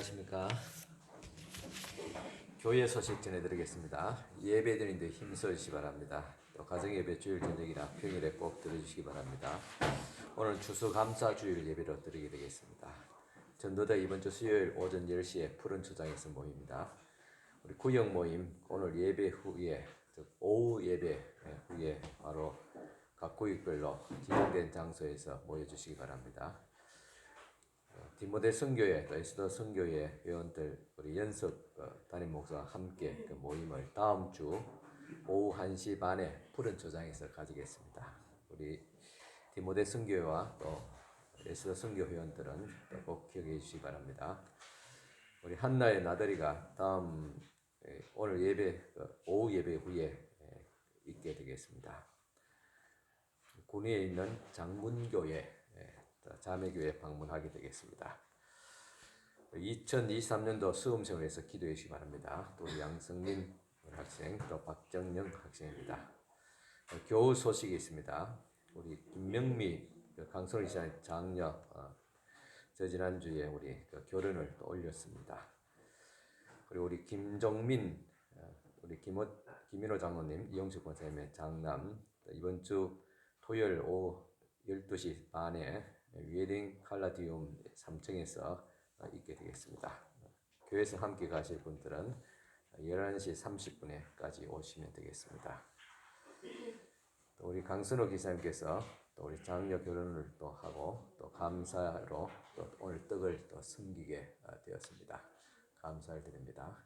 안녕하십니까. 교회 소식 전해드리겠습니다. 예배드리는데 힘써주시기 바랍니다. 또 가정예배 주일 저녁이나 평일에 꼭 들어주시기 바랍니다. 오늘 추수감사주일 예배로 드리게 되겠습니다. 전도대 이번 주 수요일 오전 10시에 푸른 초장에서 모입니다. 우리 구역 모임 오늘 예배 후에 즉 오후 예배 후에 바로 각 구역별로 지정된 장소에서 모여주시기 바랍니다. 디모데 선교회 또 에스더 선교회 회원들 우리 연석 담임 목사와 함께 그 모임을 다음 주 오후 1시 반에 푸른 초장에서 가지겠습니다. 우리 디모데 선교회와 또 에스더 선교 회원들은 꼭 기억해 주시기 바랍니다. 우리 한나의 나들이가 다음 오늘 예배 오후 예배 후에 있게 되겠습니다. 군위에 있는 장문교회 자매교회 방문하게 되겠습니다. 2023년도 수험생을 해서 기도해 주시기 바랍니다. 또 양성민 학생, 또 박정영 학생입니다. 교우 소식이 있습니다. 우리 김명미 강선희 씨의 장녀 지난주에 우리 결혼을 또 올렸습니다. 그리고 우리 김종민 우리 김인호 장로님 이용식 권사님의 장남 이번 주 토요일 오후 12시 반에 웨딩 칼라디움 3층에서 있게 되겠습니다. 교회에서 함께 가실 분들은 11시 30분에까지 오시면 되겠습니다. 또 우리 강선호 기사님께서 또 우리 장녀 결혼을 또 하고 또 감사로 또 오늘 떡을 또 섬기게 되었습니다. 감사를 드립니다.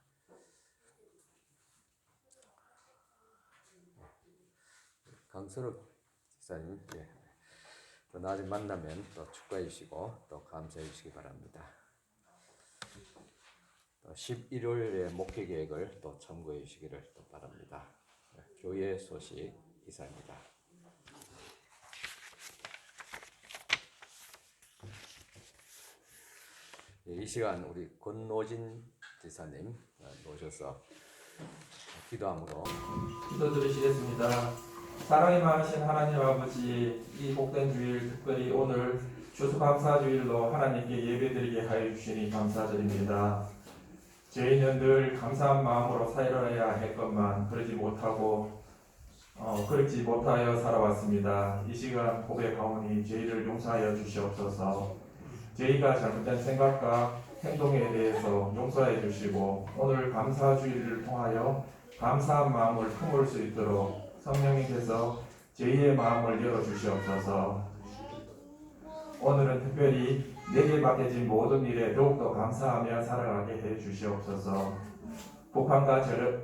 강선호 기사님 또 나중에 만나면 또 축하해 주시고 또 감사해 주시기 바랍니다. 또 11월의 목회 계획을 또 참고해 주시기를 또 바랍니다. 교회 소식 이상입니다. 이 시간 우리 권노진 지사님 모셔서 기도함으로 기도 드리시겠습니다. 사랑이 많으신 하나님 아버지, 이 복된 주일 특별히 오늘 추수감사주일로 하나님께 예배드리게 하여 주시니 감사드립니다. 저희는 늘 감사한 마음으로 살아야 했건만 그러지 못하여 살아왔습니다. 이 시간 고백하오니 저희를 용서하여 주시옵소서. 저희가 잘못된 생각과 행동에 대해서 용서해 주시고 오늘 감사주일을 통하여 감사한 마음을 품을 수 있도록 성령님께서 저희의 마음을 열어주시옵소서. 오늘은 특별히 내게 맡겨진 모든 일에 더욱더 감사하며 살아가게 해주시옵소서. 북한과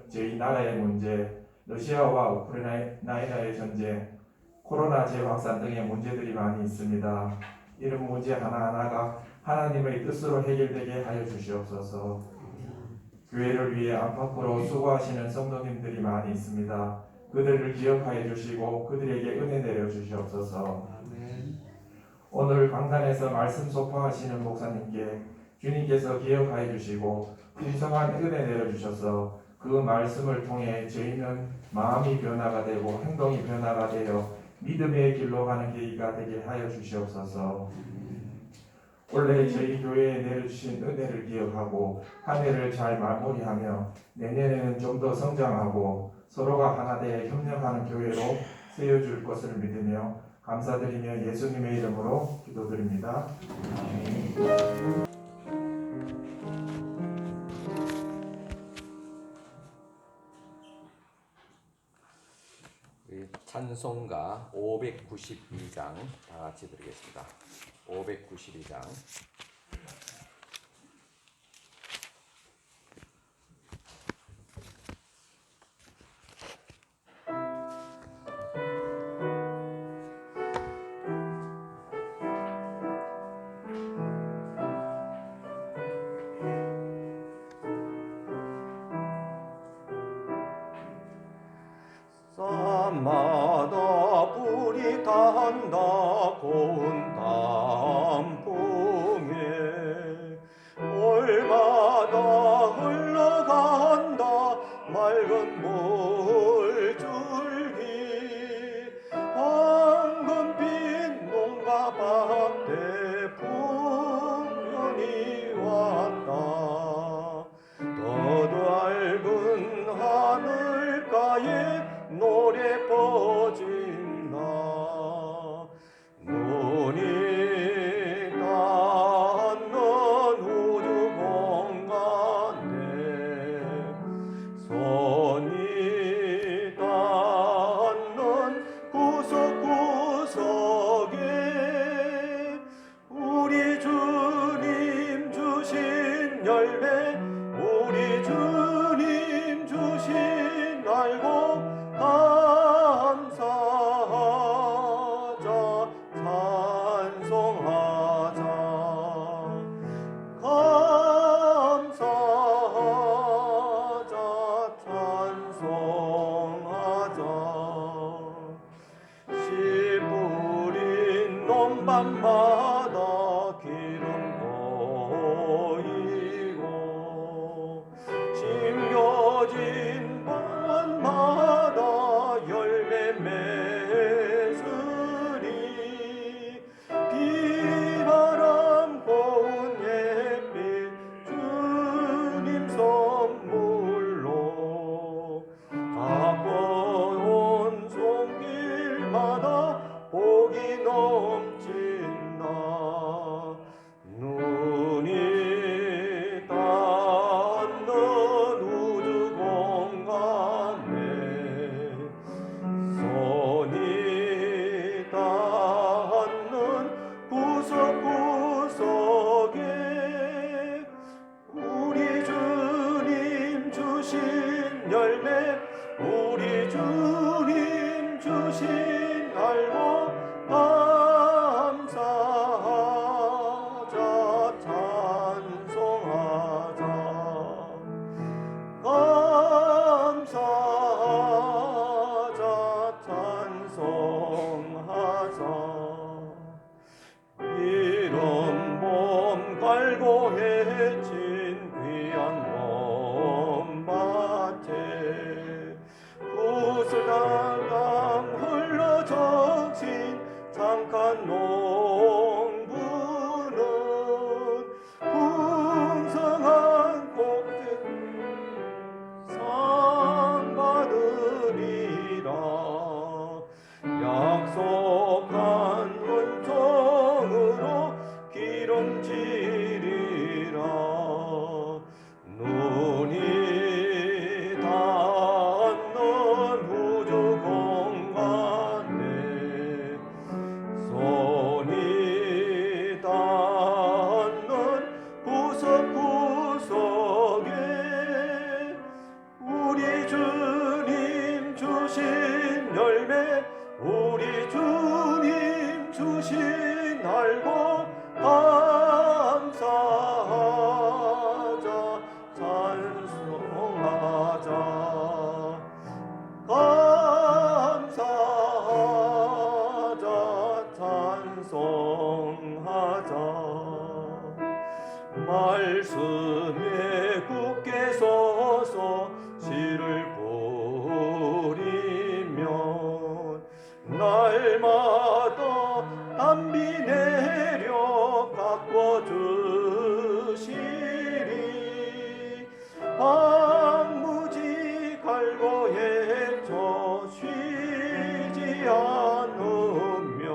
저희 나라의 문제, 러시아와 우크라이나의 전쟁, 코로나 재확산 등의 문제들이 많이 있습니다. 이런 문제 하나하나가 하나님의 뜻으로 해결되게 하여 주시옵소서. 교회를 위해 안팎으로 수고하시는 성도님들이 많이 있습니다. 그들을 기억하여 주시고 그들에게 은혜 내려 주시옵소서. 오늘 강단에서 말씀 소파하시는 목사님께 주님께서 기억하여 주시고 풍성한 은혜 내려 주셔서 그 말씀을 통해 저희는 마음이 변화가 되고 행동이 변화가 되어 믿음의 길로 가는 계기가 되게 하여 주시옵소서. 올해 저희 교회에 내려주신 은혜를 기억하고 한 해를 잘 마무리하며 내년에는 좀 더 성장하고 서로가 하나 되어 협력하는 교회로 세워줄 것을 믿으며 감사드리며 예수님의 이름으로 기도드립니다. 아멘. 찬송가 592장 다 같이 드리겠습니다. 592장 쌈마다 불이 탄다 고운 단풍에 올마다 흘러간다 맑은 물줄기 황금빛 농가 밭에 풍년이 왔다 밤마다 기름 보이고 심겨진 밤마다 열매 맺으리 비바람 고운 햇빛 주님 선물로 갖고 온 손길마다 복이 넘친다 눈이 닿는 우주 공간에 손이 닿는 구석구석에 우리 주님 주신 열매 우리 주님 주신 알고 감사하자 찬송하자 감사하자 찬송하자 이런 봄 갈고해진 귀한 봄밭에 구슬나강 흘러적신 잠깐 농부는 풍성한 곡들 상 받으리라 약속한 은총으로 기름지리라 눈이 닿는 우주 공간에 손이 닿는 구석구석에 우리 주님 주신 열매 우리 주님 주신 알고 감사하자 찬송하자 감사하자 찬송하자 말씀에 굳게 서서 씨를 뿌리면 날마다 단비 내려 가꿔주시리 황무지 갈고해져 쉬지 않으면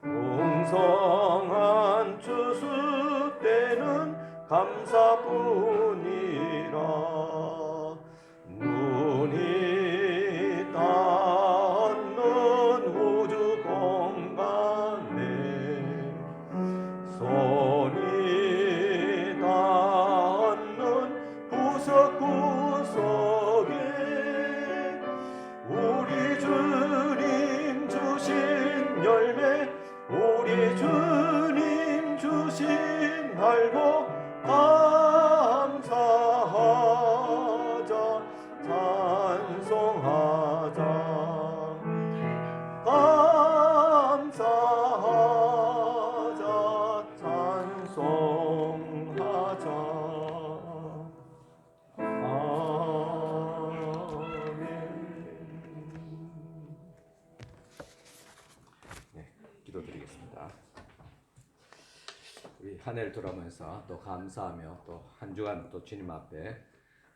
풍성한 추수 때는 감사뿐이라 눈이 닿는 우주 공간에 손이 닿는 구석구석에 우리 주님 주신 열매 우리 주님 주신 알고 감사하자 찬송하자 감사하자 찬송하자 아멘. 네, 기도드리겠습니다. 우리 한 해를 돌아오면서 또 감사하며 또 한 주간 또 주님 앞에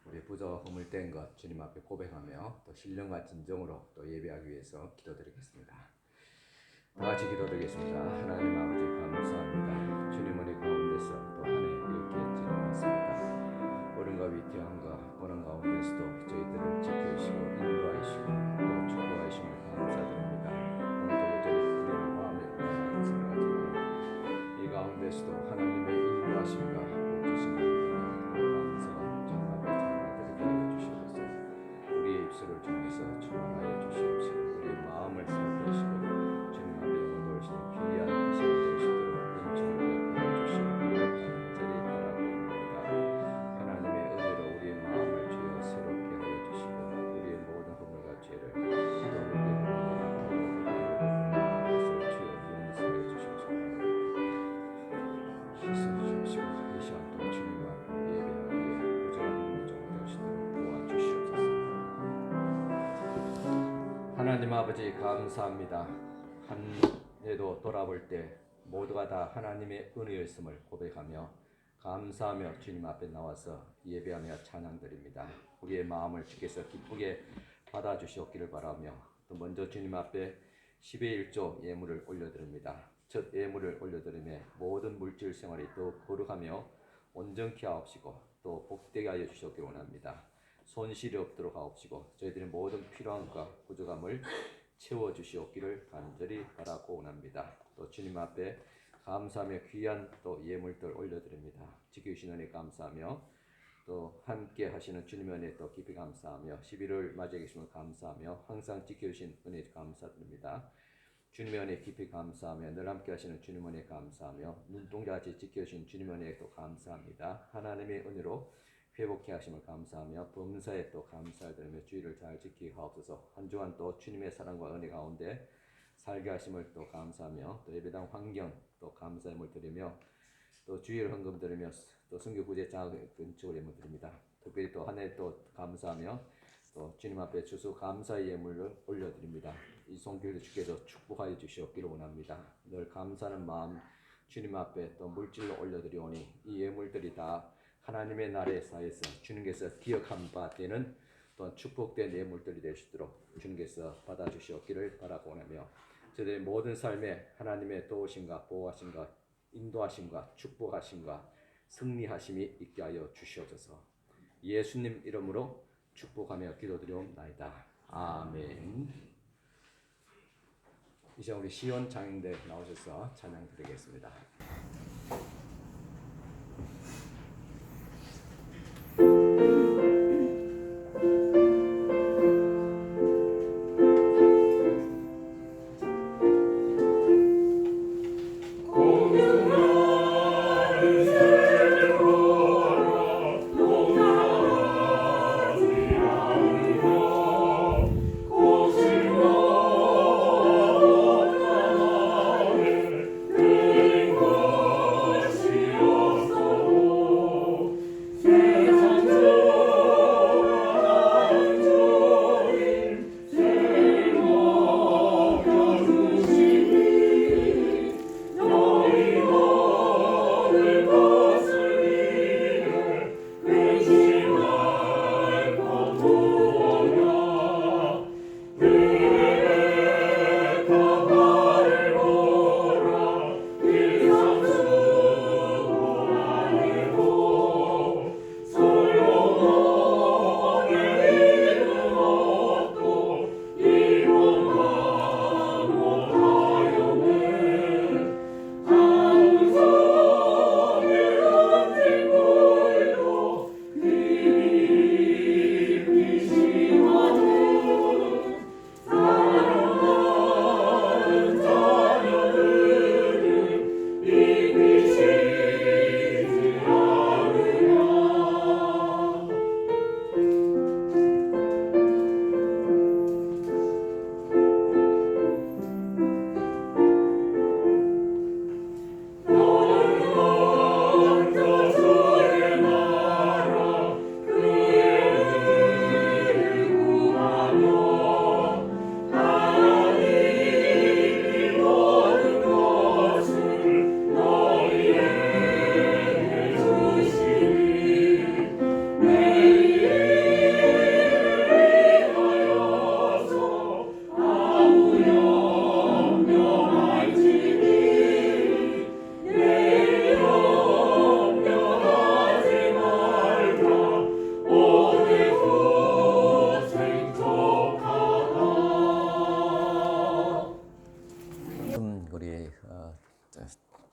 우리 부족과 허물된 것 주님 앞에 고백하며 또 신령과 진정으로 또 예배하기 위해서 기도드리겠습니다. 다 같이 기도드리겠습니다. 하나님 아버지 감사합니다. 주님 은혜 가운데서 또 한 해 이렇게 지나왔습니다. 어른과 위태한과 고난 가운데서도 저희들을 지켜주시고 인도하시고 또 축복하심을 감사드립니다. 오늘도 여전히 우리의 마음에 불안한 생각하지만 이 가운데서도 하나님의 인도하심과 복주심을 감사와 주님 앞에 찬양드리게 하여 주시옵소서. 우리의 입술을 주님께서 충만하여 주시옵시고 우리의 마음을 살펴주시고 주님 앞에 오도시는 귀한 시간 될 수 있도록 인천을 베풀어 주시고 간절히 바라옵니다. 하나님의 은혜로 우리의 마음을 주여 새롭게 하여 주시고 우리의 모든 하나님 아버지 감사합니다. 한 해도 돌아볼 때 모두가 다 하나님의 은혜였음을 고백하며 감사하며 주님 앞에 나와서 예배하며 찬양드립니다. 우리의 마음을 주께서 기쁘게 받아주시옵기를 바라며 또 먼저 주님 앞에 10의 1조 예물을 올려드립니다. 첫 예물을 올려드리며 모든 물질 생활이 더욱 거룩하며 온전케 하옵시고 또 복되게 하여 주시옵기 원합니다. 손실이 없도록 하옵시고 저희들의 모든 필요함과 부족함을 채워주시옵기를 간절히 바라고 원합니다. 또 주님 앞에 감사하며 귀한 또 예물들 올려드립니다. 지켜주신 은혜 감사하며 또 함께 하시는 주님의 은혜 또 깊이 감사하며 11월 맞이하게 계심을 감사하며 항상 지켜주신 은혜 감사드립니다. 주님의 은혜 깊이 감사하며 늘 함께 하시는 주님의 은혜 감사하며 눈동자같이 지켜주신 주님의 은혜 또 감사합니다. 하나님의 은혜로 회복케 하심을 감사하며 범사에 또 감사를 드리며 주의를 잘 지키게 하옵소서. 한 주간 또 주님의 사랑과 은혜 가운데 살게 하심을 또 감사하며 또 예배당 환경 또 감사함을 드리며 또 주의를 헌금 드리며 또 선교 구제 장학금 근처를 예물 드립니다. 특별히 또 한 해 또 감사하며 또 주님 앞에 주수 감사의 예물을 올려드립니다. 이 손길도 주께서 축복하여 주시옵기를 원합니다. 늘 감사하는 마음 주님 앞에 또 물질로 올려드리오니 이 예물들이 다 하나님의 나라의 사회에서 주님께서 기억한 바 되는 또한 축복된 예물들이 될 수 있도록 주님께서 받아주시옵기를 바라고 원하며 저희들의 모든 삶에 하나님의 도우심과 보호하심과 인도하심과 축복하심과 승리하심이 있게 하여 주시옵소서. 예수님 이름으로 축복하며 기도드리옵나이다. 아멘. 이제 우리 시온 장인들 나오셔서 찬양 드리겠습니다.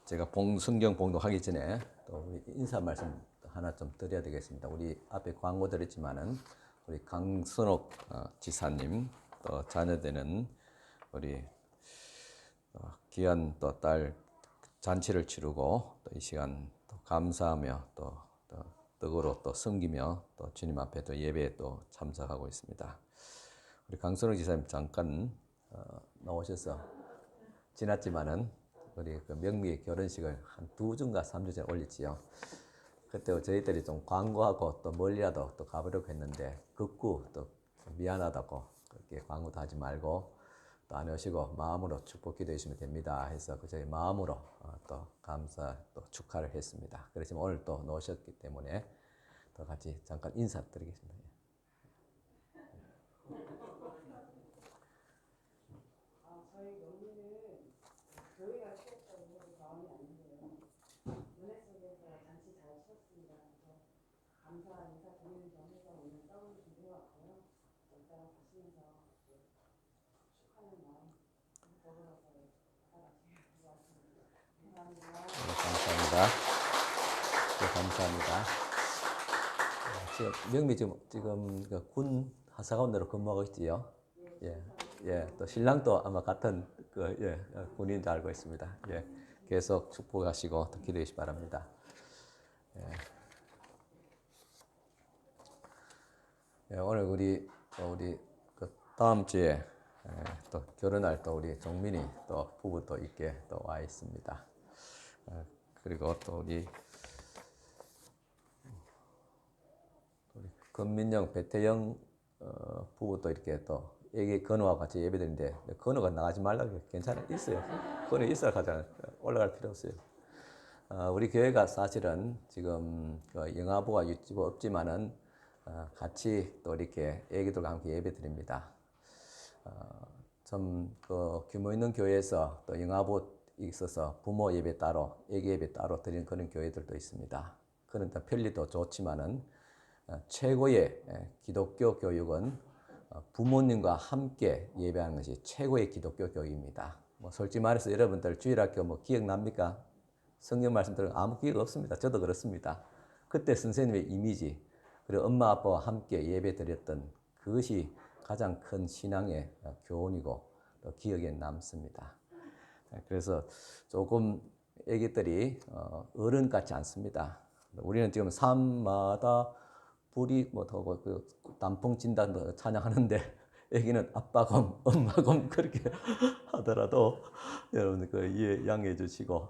제가 성경 봉독하기 전에 또 우리 인사 말씀 하나 좀 드려야 되겠습니다. 우리 앞에 광고 드렸지만은 우리 강선옥 지사님 또 자녀되는 우리 귀한 또 딸 잔치를 치르고 또 이 시간 또 감사하며 또 떡으로 또 섬기며 또 주님 앞에 또 예배에 또 참석하고 있습니다. 우리 강선옥 지사님 잠깐 나오셔서 지났지만은 우리 그 명미의 결혼식을 한 2주인가 3주 전에 올렸지요. 그때 저희들이 좀 광고하고 또 멀리라도 또 가보려고 했는데 극구 또 미안하다고 그렇게 광고도 하지 말고 또 안 오시고 마음으로 축복 기도해 주시면 됩니다. 해서 저희 마음으로 또 감사 또 축하를 했습니다. 그래서 오늘 또 나오셨기 때문에 또 같이 잠깐 인사드리겠습니다. 저희 명리는 교회가 시켰다고 마음이 아닌데요. 은혜 속에서 잔치 잘 치렀습니다. 그래서 감사 인사 드리는 점에서 오늘 떡을 준비해 왔고요. 이따가 가시면서 축하하는 마음 더불어서 다 같이 기도하겠습니다. 감사합니다. 감사합니다. 네, 감사합니다. 지금 명미 지금 군 하사관으로 근무하고 있지요. 예, 예. 또 신랑도 아마 같은 군인 줄 알고 있습니다. 예, 계속 축복하시고 또 기도해 주시기 바랍니다. 예. 예, 오늘 우리 그 다음 주에 또 결혼할 또 우리 종민이 또 부부도 있게 또 와 있습니다. 그리고 또 우리 권민영, 배태영 부부도 이렇게 또 애기 건우와 같이 예배드리는데 건우가 나가지 말라고 괜찮아요. 있어요. 건우 있어야 가잖아요. 올라갈 필요 없어요. 우리 교회가 사실은 지금 영아부와 유치부 없지만은 같이 또 이렇게 애기들과 함께 예배드립니다. 좀 규모 있는 교회에서 또 영아부 있어서 부모 예배 따로, 애기 예배 따로 드리는 그런 교회들도 있습니다. 그런 편리도 좋지만은 최고의 기독교 교육은 부모님과 함께 예배하는 것이 최고의 기독교 교육입니다. 뭐 솔직히 말해서 여러분들 주일학교 뭐 기억납니까? 성경 말씀 들으면 아무 기억 없습니다. 저도 그렇습니다. 그때 선생님의 이미지, 그리고 엄마 아빠와 함께 예배 드렸던 그것이 가장 큰 신앙의 교훈이고 또 기억에 남습니다. 그래서 조금 애기들이 어른 같지 않습니다. 우리는 지금 삶마다 불이 더고 단풍 진다 찬양하는데 애기는 아빠곰, 엄마곰 그렇게 하더라도 여러분 양해해 주시고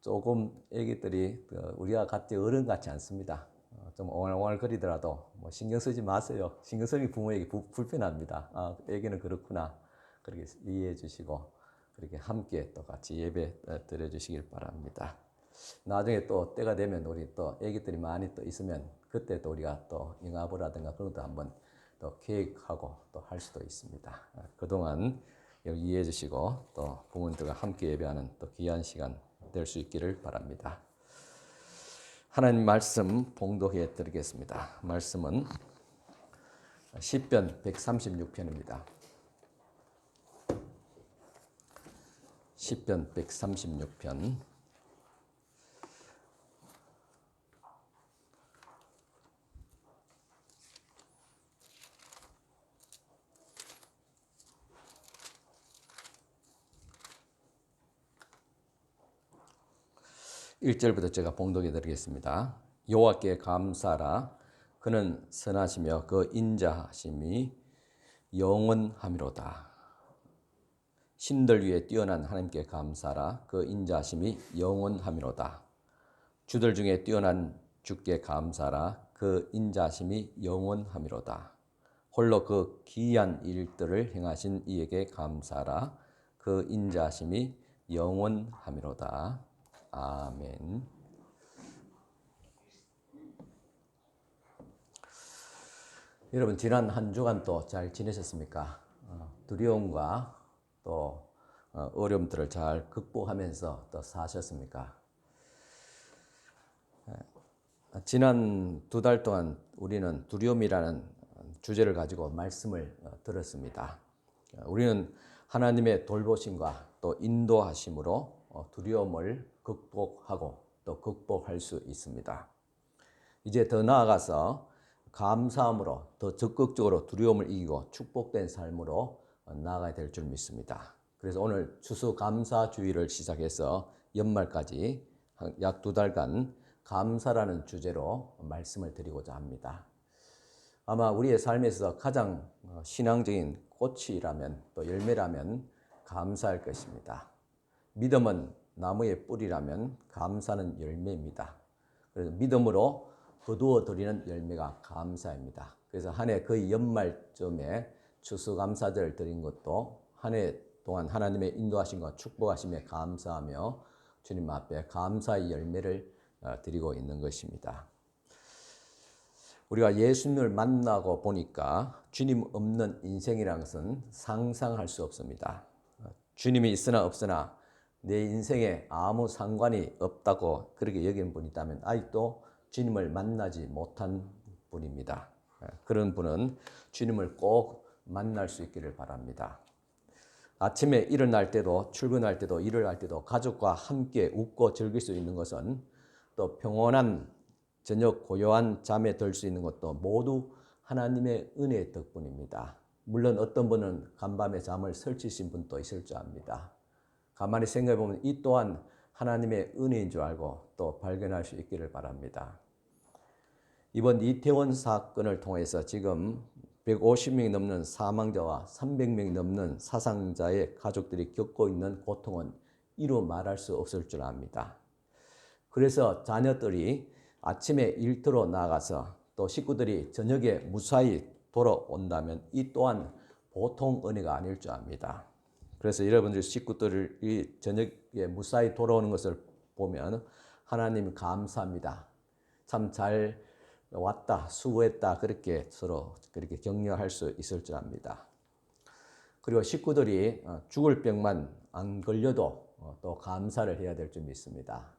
조금 애기들이 우리와 같이 어른 같지 않습니다. 좀 옹알옹알거리더라도 뭐 신경 쓰지 마세요. 신경 쓰는 부모에게 불편합니다. 애기는 그렇구나. 그렇게 이해해 주시고 그렇게 함께 또 같이 예배 드려 주시길 바랍니다. 나중에 또 때가 되면 우리 또 애기들이 많이 또 있으면 그때 또 우리가 또 영아부라든가 그런 것도 한번 또 계획하고 또 할 수도 있습니다. 그동안 이해해 주시고 또 부모님들과 함께 예배하는 또 귀한 시간 될 수 있기를 바랍니다. 하나님 말씀 봉독해 드리겠습니다. 말씀은 시편 136편입니다. 시편 136편 1절부터 제가 봉독해 드리겠습니다. 여호와께 감사하라. 그는 선하시며 그 인자하심이 영원하미로다. 신들 위에 뛰어난 하나님께 감사하라. 그 인자하심이 영원하미로다. 주들 중에 뛰어난 주께 감사하라. 그 인자하심이 영원하미로다. 홀로 그 기이한 일들을 행하신 이에게 감사하라. 그 인자하심이 영원하미로다. 아멘. 여러분 지난 한 주간 또 잘 지내셨습니까? 두려움과 또 어려움들을 잘 극복하면서 또 사셨습니까? 지난 2달 동안 우리는 두려움이라는 주제를 가지고 말씀을 들었습니다. 우리는 하나님의 돌보심과 또 인도하심으로 두려움을 극복하고 또 극복할 수 있습니다. 이제 더 나아가서 감사함으로 더 적극적으로 두려움을 이기고 축복된 삶으로 나아가야 될 줄 믿습니다. 그래서 오늘 추수감사주의를 시작해서 연말까지 약 2달간 감사라는 주제로 말씀을 드리고자 합니다. 아마 우리의 삶에서 가장 신앙적인 꽃이라면 또 열매라면 감사할 것입니다. 믿음은 나무의 뿌리라면 감사는 열매입니다. 그래서 믿음으로 거두어 드리는 열매가 감사입니다. 그래서 한 해 거의 연말쯤에 추수감사절을 드린 것도 한 해 동안 하나님의 인도하심과 축복하심에 감사하며 주님 앞에 감사의 열매를 드리고 있는 것입니다. 우리가 예수님을 만나고 보니까 주님 없는 인생이라는 것은 상상할 수 없습니다. 주님이 있으나 없으나 내 인생에 아무 상관이 없다고 그렇게 여기는 분이 있다면 아직도 주님을 만나지 못한 분입니다. 그런 분은 주님을 꼭 만날 수 있기를 바랍니다. 아침에 일어날 때도 출근할 때도 일을 할 때도 가족과 함께 웃고 즐길 수 있는 것은 또 평온한 저녁 고요한 잠에 들 수 있는 것도 모두 하나님의 은혜의 덕분입니다. 물론 어떤 분은 간밤에 잠을 설치신 분도 있을 줄 압니다. 가만히 생각해 보면 이 또한 하나님의 은혜인 줄 알고 또 발견할 수 있기를 바랍니다. 이번 이태원 사건을 통해서 지금 150명이 넘는 사망자와 300명이 넘는 사상자의 가족들이 겪고 있는 고통은 이루 말할 수 없을 줄 압니다. 그래서 자녀들이 아침에 일터로 나가서 또 식구들이 저녁에 무사히 돌아온다면 이 또한 보통 은혜가 아닐 줄 압니다. 그래서 여러분들 식구들이 저녁에 무사히 돌아오는 것을 보면 하나님 감사합니다. 참 잘 왔다, 수고했다 그렇게 서로 그렇게 격려할 수 있을 줄 압니다. 그리고 식구들이 죽을 병만 안 걸려도 또 감사를 해야 될 점이 있습니다.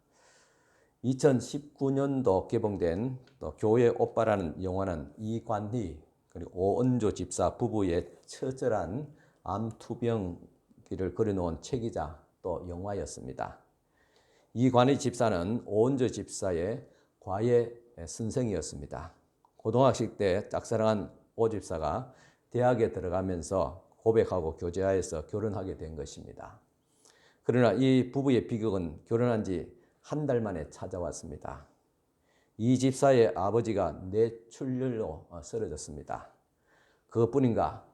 2019년도 개봉된 또 교회 오빠라는 영화는 이관희 그리고 오은조 집사 부부의 처절한 암투병기를 그려놓은 책이자 또 영화였습니다. 이관희 집사는 오은조 집사의 과외 선생이었습니다. 고등학생 때 짝사랑한 오 집사가 대학에 들어가면서 고백하고 교제하여서 결혼하게 된 것입니다. 그러나 이 부부의 비극은 결혼한 지 한 달 만에 찾아왔습니다. 이 집사의 아버지가 뇌출혈로 쓰러졌습니다. 그것뿐인가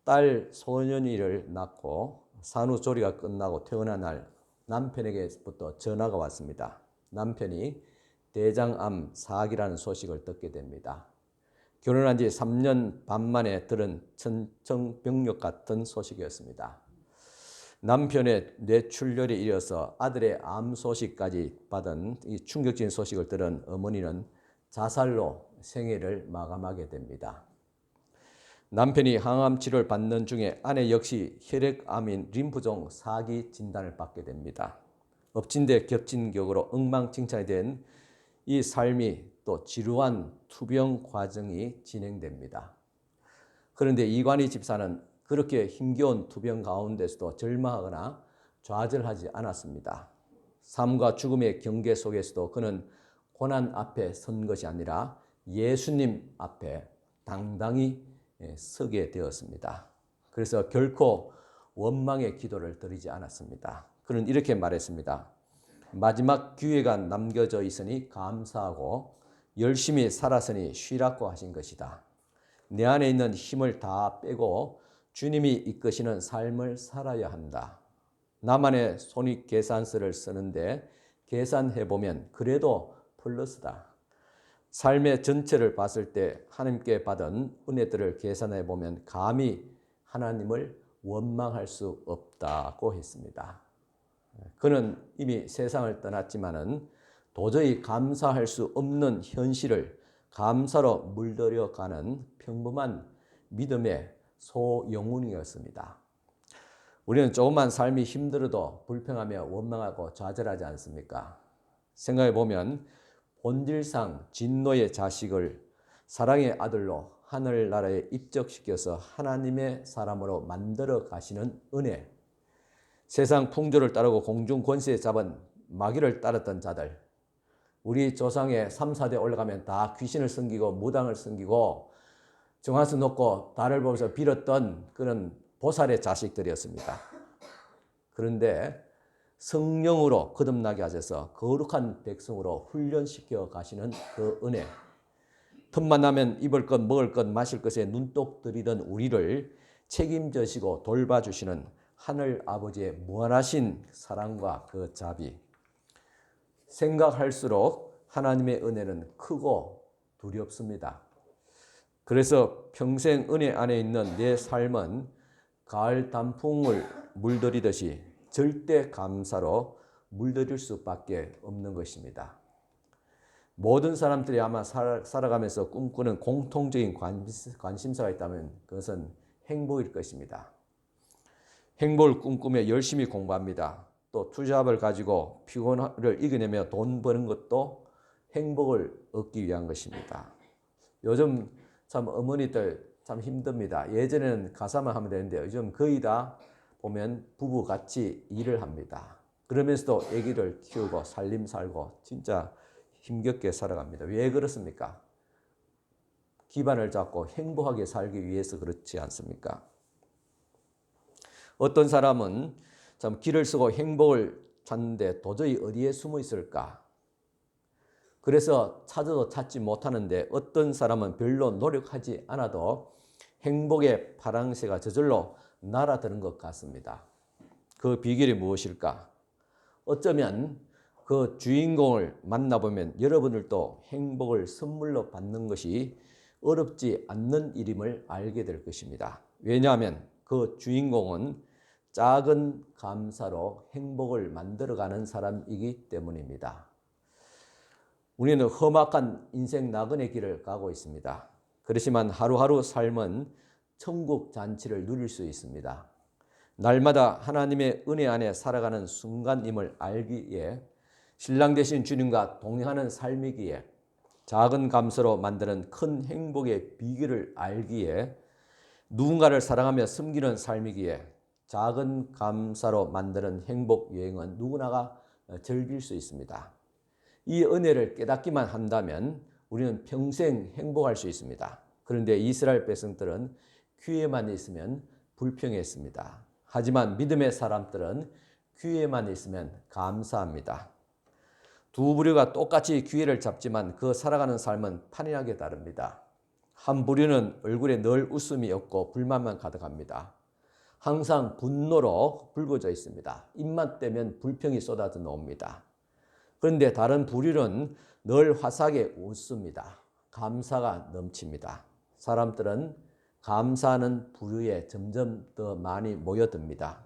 딸 소년이를 낳고 산후조리가 끝나고 퇴원한 날 남편에게부터 전화가 왔습니다. 남편이 대장암 사기라는 소식을 듣게 됩니다. 결혼한 지 3년 반 만에 들은 천정병력 같은 소식이었습니다. 남편의 뇌출혈이 이어서 아들의 암 소식까지 받은 이 충격적인 소식을 들은 어머니는 자살로 생애를 마감하게 됩니다. 남편이 항암 치료를 받는 중에 아내 역시 혈액암인 림프종 사기 진단을 받게 됩니다. 엎친 데 겹친 격으로 엉망진창이 된 이 삶이 또 지루한 투병 과정이 진행됩니다. 그런데 이관희 집사는 그렇게 힘겨운 투병 가운데서도 절망하거나 좌절하지 않았습니다. 삶과 죽음의 경계 속에서도 그는 고난 앞에 선 것이 아니라 예수님 앞에 당당히 서게 되었습니다. 그래서 결코 원망의 기도를 드리지 않았습니다. 그는 이렇게 말했습니다. 마지막 기회가 남겨져 있으니 감사하고 열심히 살았으니 쉬라고 하신 것이다. 내 안에 있는 힘을 다 빼고 주님이 이끄시는 삶을 살아야 한다. 나만의 손익계산서를 쓰는데 계산해보면 그래도 플러스다. 삶의 전체를 봤을 때 하나님께 받은 은혜들을 계산해보면 감히 하나님을 원망할 수 없다고 했습니다. 그는 이미 세상을 떠났지만은 도저히 감사할 수 없는 현실을 감사로 물들여가는 평범한 믿음의 소영훈이었습니다. 우리는 조금만 삶이 힘들어도 불평하며 원망하고 좌절하지 않습니까? 생각해 보면 본질상 진노의 자식을 사랑의 아들로 하늘나라에 입적시켜서 하나님의 사람으로 만들어 가시는 은혜, 세상 풍조를 따르고 공중 권세 잡은 마귀를 따랐던 자들, 우리 조상의 3, 4대 올라가면 다 귀신을 섬기고 무당을 섬기고 정화수 놓고 달을 보면서 빌었던 그런 보살의 자식들이었습니다. 그런데 성령으로 거듭나게 하셔서 거룩한 백성으로 훈련시켜 가시는 그 은혜, 틈만 나면 입을 것, 먹을 것, 마실 것에 눈독 들이던 우리를 책임져시고 돌봐주시는 하늘 아버지의 무한하신 사랑과 그 자비, 생각할수록 하나님의 은혜는 크고 두렵습니다. 그래서 평생 은혜 안에 있는 내 삶은 가을 단풍을 물들이듯이 절대 감사로 물들일 수밖에 없는 것입니다. 모든 사람들이 아마 살아가면서 꿈꾸는 공통적인 관심사가 있다면 그것은 행복일 것입니다. 행복을 꿈꾸며 열심히 공부합니다. 또 투잡을 가지고 피곤을 이겨내며 돈 버는 것도 행복을 얻기 위한 것입니다. 요즘 참 어머니들 참 힘듭니다. 예전에는 가사만 하면 되는데 요즘 거의 다 보면 부부 같이 일을 합니다. 그러면서도 아기를 키우고 살림 살고 진짜 힘겹게 살아갑니다. 왜 그렇습니까? 기반을 잡고 행복하게 살기 위해서 그렇지 않습니까? 어떤 사람은 참 길을 쓰고 행복을 찾는데 도저히 어디에 숨어 있을까? 그래서 찾아도 찾지 못하는데 어떤 사람은 별로 노력하지 않아도 행복의 파랑새가 저절로 날아드는 것 같습니다. 그 비결이 무엇일까? 어쩌면 그 주인공을 만나보면 여러분들도 행복을 선물로 받는 것이 어렵지 않는 일임을 알게 될 것입니다. 왜냐하면 그 주인공은 작은 감사로 행복을 만들어가는 사람이기 때문입니다. 우리는 험악한 인생 나그네 길을 가고 있습니다. 그렇지만 하루하루 삶은 천국 잔치를 누릴 수 있습니다. 날마다 하나님의 은혜 안에 살아가는 순간임을 알기에 신랑 되신 주님과 동행하는 삶이기에 작은 감사로 만드는 큰 행복의 비결을 알기에 누군가를 사랑하며 섬기는 삶이기에 작은 감사로 만드는 행복 여행은 누구나가 즐길 수 있습니다. 이 은혜를 깨닫기만 한다면 우리는 평생 행복할 수 있습니다. 그런데 이스라엘 백성들은 큐에만 있으면 불평했습니다. 하지만 믿음의 사람들은 큐에만 있으면 감사합니다. 두 부류가 똑같이 기회를 잡지만 그 살아가는 삶은 판이하게 다릅니다. 한 부류는 얼굴에 늘 웃음이 없고 불만만 가득합니다. 항상 분노로 붉어져 있습니다. 입만 떼면 불평이 쏟아져 나옵니다. 그런데 다른 부류는 늘 화사하게 웃습니다. 감사가 넘칩니다. 사람들은 감사하는 부류에 점점 더 많이 모여듭니다.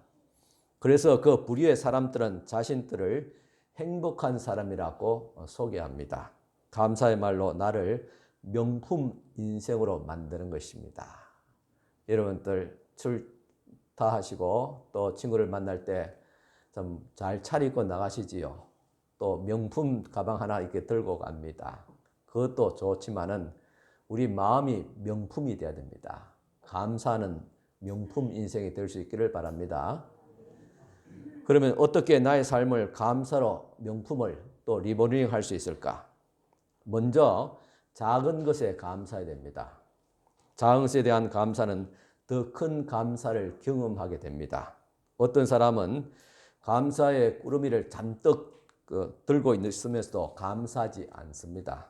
그래서 그 부류의 사람들은 자신들을 행복한 사람이라고 소개합니다. 감사의 말로 나를 명품 인생으로 만드는 것입니다. 여러분들 출타하시고 또 친구를 만날 때 좀 잘 차리고 나가시지요. 또 명품 가방 하나 이렇게 들고 갑니다. 그것도 좋지만은 우리 마음이 명품이 되어야 됩니다. 감사하는 명품 인생이 될 수 있기를 바랍니다. 그러면 어떻게 나의 삶을 감사로 명품을 또 리모델링 할 수 있을까? 먼저 작은 것에 감사해야 됩니다. 작은 것에 대한 감사는 더 큰 감사를 경험하게 됩니다. 어떤 사람은 감사의 꾸러미를 잔뜩 들고 있으면서도 감사하지 않습니다.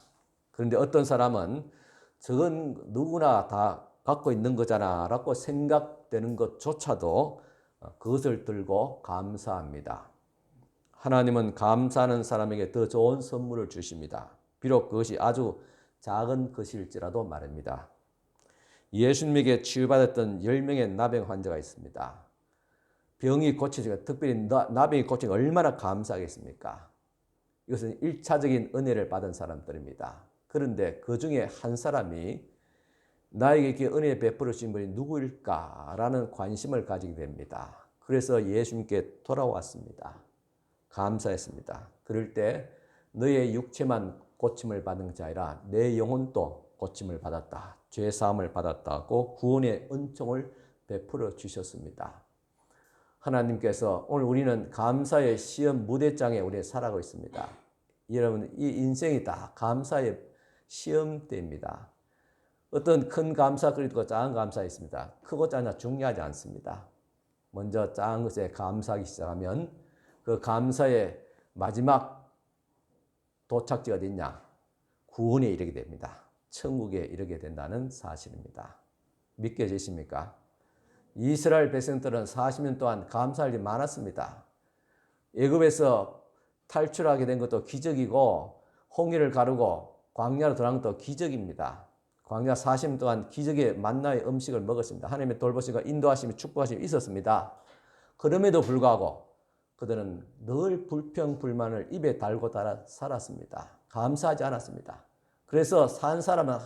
그런데 어떤 사람은 저건 누구나 다 갖고 있는 거잖아 라고 생각되는 것조차도 그것을 들고 감사합니다. 하나님은 감사하는 사람에게 더 좋은 선물을 주십니다. 비록 그것이 아주 작은 것일지라도 말입니다. 예수님에게 치유받았던 10명의 나병 환자가 있습니다. 병이 고쳐지고 특별히 나병이 고쳐지고 얼마나 감사하겠습니까? 이것은 1차적인 은혜를 받은 사람들입니다. 그런데 그 중에 한 사람이 나에게 이렇게 은혜 베풀어 주신 분이 누구일까라는 관심을 가지게 됩니다. 그래서 예수님께 돌아왔습니다. 감사했습니다. 그럴 때 너의 육체만 고침을 받은 것이 아니라 내 영혼도 고침을 받았다. 죄 사함을 받았다고 구원의 은총을 베풀어 주셨습니다. 하나님께서 오늘 우리는 감사의 시험 무대장에 우리 살아가고 있습니다. 여러분 이 인생이 다 감사의 시험대입니다. 어떤 큰 감사 그리고 작은 감사 있습니다. 크고 작으나 중요하지 않습니다. 먼저 작은 것에 감사하기 시작하면 그 감사의 마지막 도착지가 어디냐? 구원에 이르게 됩니다. 천국에 이르게 된다는 사실입니다. 믿겨지십니까? 이스라엘 백성들은 40년 동안 감사할 일이 많았습니다. 애굽에서 탈출하게 된 것도 기적이고 홍해를 가르고 광야로 들어간 것도 기적입니다. 광야 40년 동안 기적의 만나의 음식을 먹었습니다. 하나님의 돌보심과 인도하심이 축복하심이 있었습니다. 그럼에도 불구하고 그들은 늘 불평 불만을 입에 달고 달아 살았습니다. 감사하지 않았습니다. 그래서 산 사람은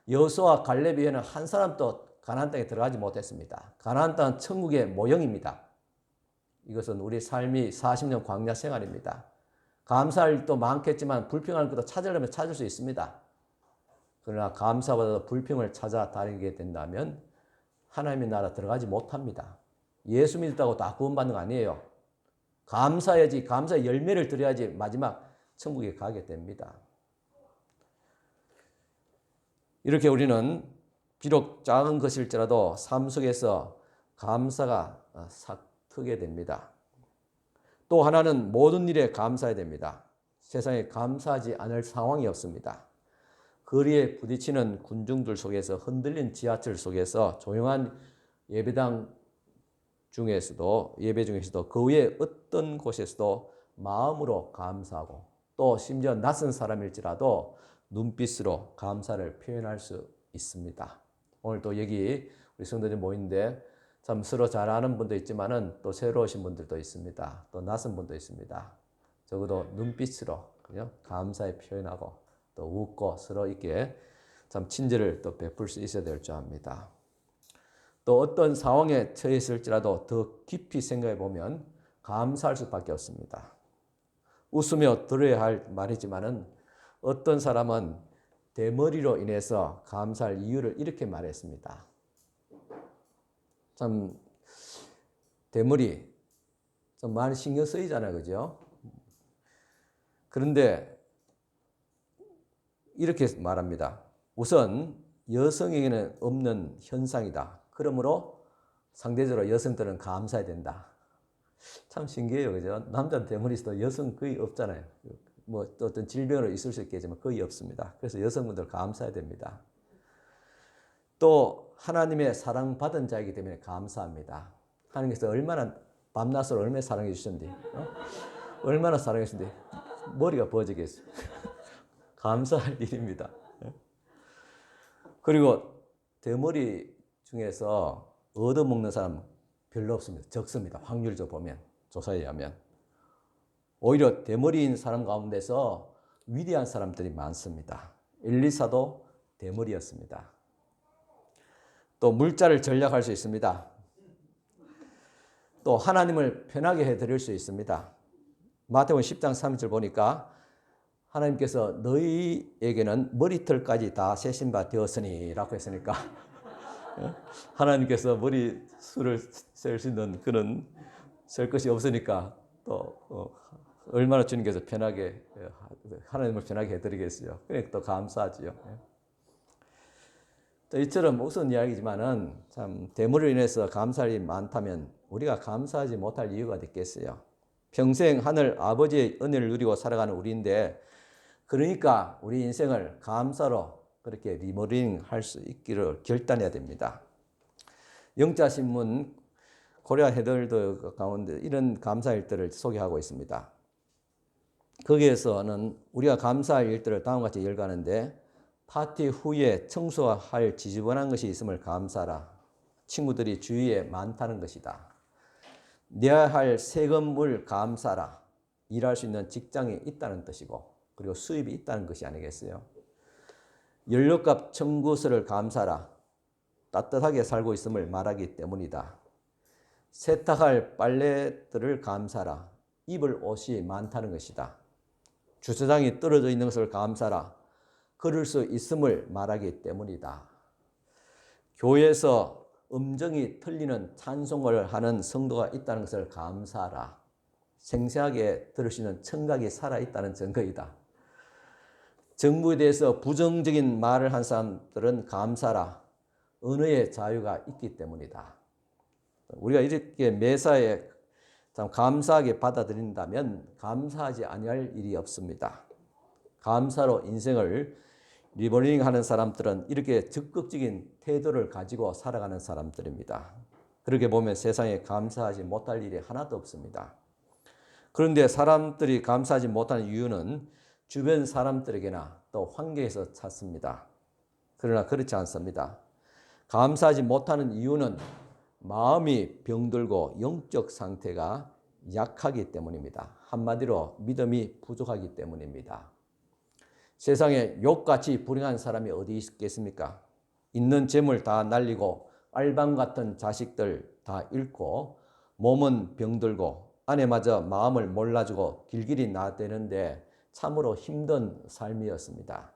여호수아와 갈렙 외에는 한 사람도 가나안 땅에 들어가지 못했습니다. 가나안 땅은 천국의 모형입니다. 이것은 우리 삶이 40년 광야 생활입니다. 감사할 일도 많겠지만 불평할 것도 찾으려면 찾을 수 있습니다. 그러나 감사보다 불평을 찾아 다니게 된다면 하나님의 나라 들어가지 못합니다. 예수 믿었다고 다 구원받는 거 아니에요. 감사해야지, 감사의 열매를 드려야지 마지막 천국에 가게 됩니다. 이렇게 우리는 비록 작은 것일지라도 삶 속에서 감사가 삭트게 됩니다. 또 하나는 모든 일에 감사해야 됩니다. 세상에 감사하지 않을 상황이 없습니다. 거리에 부딪히는 군중들 속에서, 흔들린 지하철 속에서, 조용한 예배당 중에서도, 예배 중에서도, 그 외에 어떤 곳에서도 마음으로 감사하고, 또 심지어 낯선 사람일지라도 눈빛으로 감사를 표현할 수 있습니다. 오늘 또 여기 우리 성도들 모이는데 참 서로 잘 아는 분도 있지만은 또 새로 오신 분들도 있습니다. 또 낯선 분도 있습니다. 적어도 눈빛으로 그냥 감사의 표현하고 또 웃고 서로 있게 참 친절을 또 베풀 수 있어야 될 줄 압니다. 또 어떤 상황에 처했을지라도 더 깊이 생각해 보면 감사할 수밖에 없습니다. 웃으며 들어야 할 말이지만은 어떤 사람은 대머리로 인해서 감사할 이유를 이렇게 말했습니다. 참 대머리 좀 많이 신경 쓰이잖아요, 그죠? 그런데 이렇게 말합니다. 우선 여성에게는 없는 현상이다. 그러므로 상대적으로 여성들은 감사해야 된다. 참 신기해요, 그죠? 남자는 대머리 있어도 여성 거의 없잖아요. 뭐 또 어떤 질병으로 있을 수 있겠지만 거의 없습니다. 그래서 여성분들 감사해야 됩니다. 또 하나님의 사랑받은 자이기 때문에 감사합니다. 하나님께서 얼마나 밤낮으로 얼마나 사랑해 주셨는데, 얼마나 사랑해 주셨는데 머리가 버지겠어요. 감사할 일입니다. 그리고 대머리 중에서 얻어먹는 사람 별로 없습니다. 적습니다. 확률적으로 보면, 조사에 의하면. 오히려 대머리인 사람 가운데서 위대한 사람들이 많습니다. 엘리사도 대머리였습니다. 또 물자를 전략할 수 있습니다. 또 하나님을 편하게 해드릴 수 있습니다. 마태복음 10장 3절 보니까 하나님께서 너희에게는 머리털까지 다 세신 바 되었으니 라고 했으니까 하나님께서 머리수를 셀 수 있는 그런 셀 것이 없으니까 또 얼마나 주님께서 편하게 하나님을 편하게 해드리겠어요. 그러니까 또 감사하지요. 또 이처럼 우스운 이야기지만은 참 대물로 인해서 감사할 일이 많다면 우리가 감사하지 못할 이유가 있겠어요. 평생 하늘 아버지의 은혜를 누리고 살아가는 우리인데 그러니까 우리 인생을 감사로 그렇게 리모델링 할 수 있기를 결단해야 됩니다. 영자신문 코리아 헤럴드 가운데 이런 감사 일들을 소개하고 있습니다. 거기에서는 우리가 감사할 일들을 다음과 같이 열거하는데 파티 후에 청소할 지저분한 것이 있음을 감사하라. 친구들이 주위에 많다는 것이다. 내야 할 세금을 감사하라. 일할 수 있는 직장이 있다는 뜻이고 그리고 수입이 있다는 것이 아니겠어요? 연료값 청구서를 감사하라. 따뜻하게 살고 있음을 말하기 때문이다. 세탁할 빨래들을 감사하라. 입을 옷이 많다는 것이다. 주차장이 떨어져 있는 것을 감사하라. 걸을 수 있음을 말하기 때문이다. 교회에서 음정이 틀리는 찬송을 하는 성도가 있다는 것을 감사하라. 생생하게 들을 수 있는 청각이 살아있다는 증거이다. 정부에 대해서 부정적인 말을 한 사람들은 감사하라. 언어의 자유가 있기 때문이다. 우리가 이렇게 매사에 참 감사하게 받아들인다면 감사하지 아니할 일이 없습니다. 감사로 인생을 리버링하는 사람들은 이렇게 적극적인 태도를 가지고 살아가는 사람들입니다. 그렇게 보면 세상에 감사하지 못할 일이 하나도 없습니다. 그런데 사람들이 감사하지 못하는 이유는 주변 사람들에게나 또 환경에서 찾습니다. 그러나 그렇지 않습니다. 감사하지 못하는 이유는 마음이 병들고 영적 상태가 약하기 때문입니다. 한마디로 믿음이 부족하기 때문입니다. 세상에 욕같이 불행한 사람이 어디 있겠습니까? 있는 재물 다 날리고 알밤 같은 자식들 다 잃고 몸은 병들고 아내마저 마음을 몰라주고 길길이 나대는데 참으로 힘든 삶이었습니다.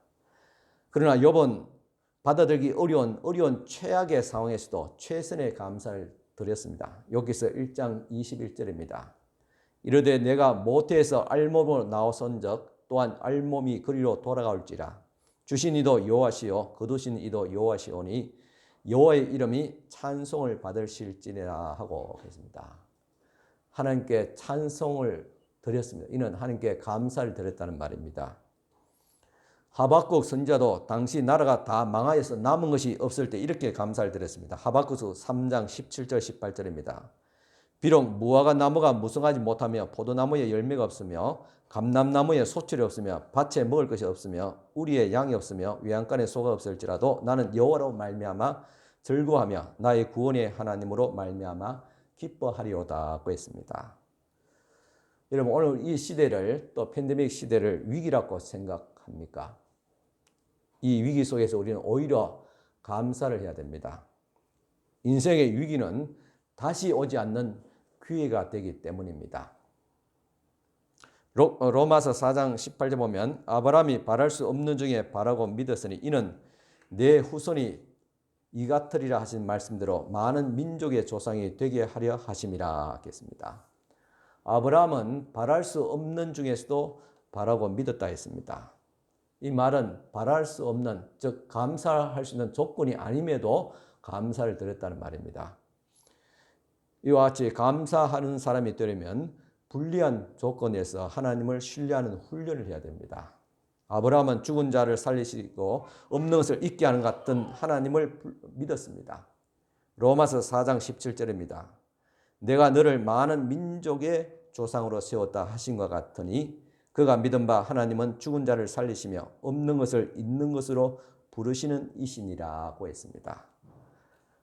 그러나 욥은 받아들이기 어려운 최악의 상황에서도 최선의 감사를 드렸습니다. 여기서 1장 21절입니다. 이르되 내가 모태에서 알몸으로 나오선적 또한 알몸이 그리로 돌아가올지라. 주신 이도 여호와시요 거두신 이도 여호와시오니 여호와의 이름이 찬송을 받으실지니라 하고 계십니다. 하나님께 찬송을 드렸습니다. 이는 하나님께 감사를 드렸다는 말입니다. 하박국 선지자도 당시 나라가 다 망하여서 남은 것이 없을 때 이렇게 감사를 드렸습니다. 하박국서 3장 17절 18절입니다. 비록 무화과 나무가 무성하지 못하며 포도나무에 열매가 없으며 감람나무에 소출이 없으며 밭에 먹을 것이 없으며 우리의 양이 없으며 외양간에 소가 없을지라도 나는 여호와로 말미암아 즐거워하며 나의 구원의 하나님으로 말미암아 기뻐하리로다고 했습니다. 여러분 오늘 이 시대를 또 팬데믹 시대를 위기라고 생각합니까? 이 위기 속에서 우리는 오히려 감사를 해야 됩니다. 인생의 위기는 다시 오지 않는 기회가 되기 때문입니다. 로마서 4장 18절 보면 아브라함이 바랄 수 없는 중에 바라고 믿었으니 이는 내 후손이 이 같으리라 하신 말씀대로 많은 민족의 조상이 되게 하려 하심이라 하겠습니다. 아브라함은 바랄 수 없는 중에서도 바라고 믿었다 했습니다. 이 말은 바랄 수 없는, 즉 감사할 수 있는 조건이 아님에도 감사를 드렸다는 말입니다. 이와 같이 감사하는 사람이 되려면 불리한 조건에서 하나님을 신뢰하는 훈련을 해야 됩니다. 아브라함은 죽은 자를 살리시고 없는 것을 있게 하는 것 같은 하나님을 믿었습니다. 로마서 4장 17절입니다. 내가 너를 많은 민족의 조상으로 세웠다 하신 것 같으니 그가 믿은 바 하나님은 죽은 자를 살리시며 없는 것을 있는 것으로 부르시는 이시니라고 했습니다.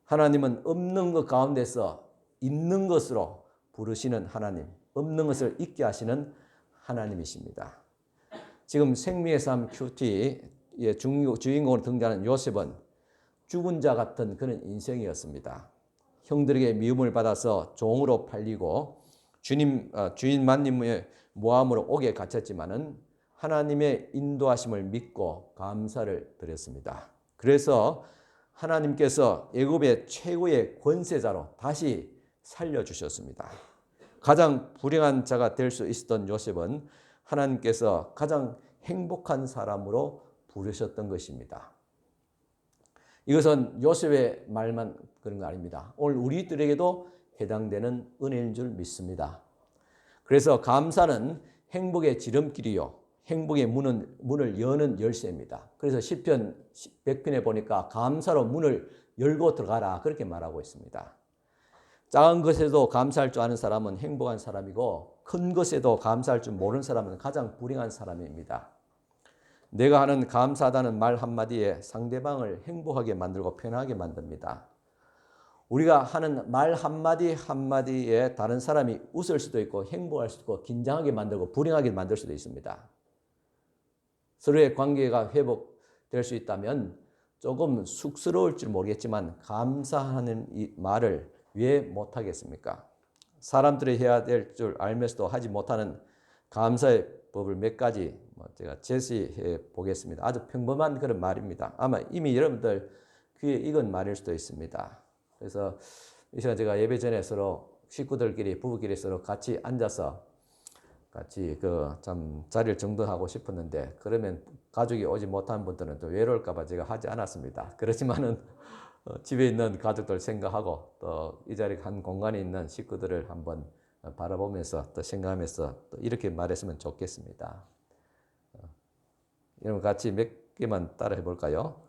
하나님은 없는 것 가운데서 있는 것으로 부르시는 하나님, 없는 것을 있게 하시는 하나님이십니다. 지금 생명의 삶 큐티의 주인공으로 등장하는 요셉은 죽은 자 같은 그런 인생이었습니다. 형들에게 미움을 받아서 종으로 팔리고 주인 만님의 모함으로 옥에 갇혔지만은 하나님의 인도하심을 믿고 감사를 드렸습니다. 그래서 하나님께서 애굽의 최고의 권세자로 다시 살려주셨습니다. 가장 불행한 자가 될 수 있었던 요셉은 하나님께서 가장 행복한 사람으로 부르셨던 것입니다. 이것은 요셉의 말만 그런 거 아닙니다. 오늘 우리들에게도 해당되는 은혜인 줄 믿습니다. 그래서 감사는 행복의 지름길이요, 행복의 문을 여는 열쇠입니다. 그래서 시편 100편에 보니까 감사로 문을 열고 들어가라 그렇게 말하고 있습니다. 작은 것에도 감사할 줄 아는 사람은 행복한 사람이고 큰 것에도 감사할 줄 모르는 사람은 가장 불행한 사람입니다. 내가 하는 감사하다는 말 한마디에 상대방을 행복하게 만들고 편하게 만듭니다. 우리가 하는 말 한마디 한마디에 다른 사람이 웃을 수도 있고 행복할 수도 있고 긴장하게 만들고 불행하게 만들 수도 있습니다. 서로의 관계가 회복될 수 있다면 조금 쑥스러울지 모르겠지만 감사하는 이 말을 왜 못하겠습니까? 사람들이 해야 될 줄 알면서도 하지 못하는 감사의 법을 몇 가지 제가 제시해 보겠습니다. 아주 평범한 그런 말입니다. 아마 이미 여러분들 귀에 익은 말일 수도 있습니다. 그래서 이 시간 제가 예배 전에 서로 식구들끼리 부부끼리 서로 같이 앉아서 같이 참 자리를 정돈하고 싶었는데 그러면 가족이 오지 못한 분들은 또 외로울까봐 제가 하지 않았습니다. 그렇지만은 집에 있는 가족들 생각하고 또 이 자리 한 공간에 있는 식구들을 한번 바라보면서 또 생각하면서 또 이렇게 말했으면 좋겠습니다. 여러분 같이 몇 개만 따라 해볼까요?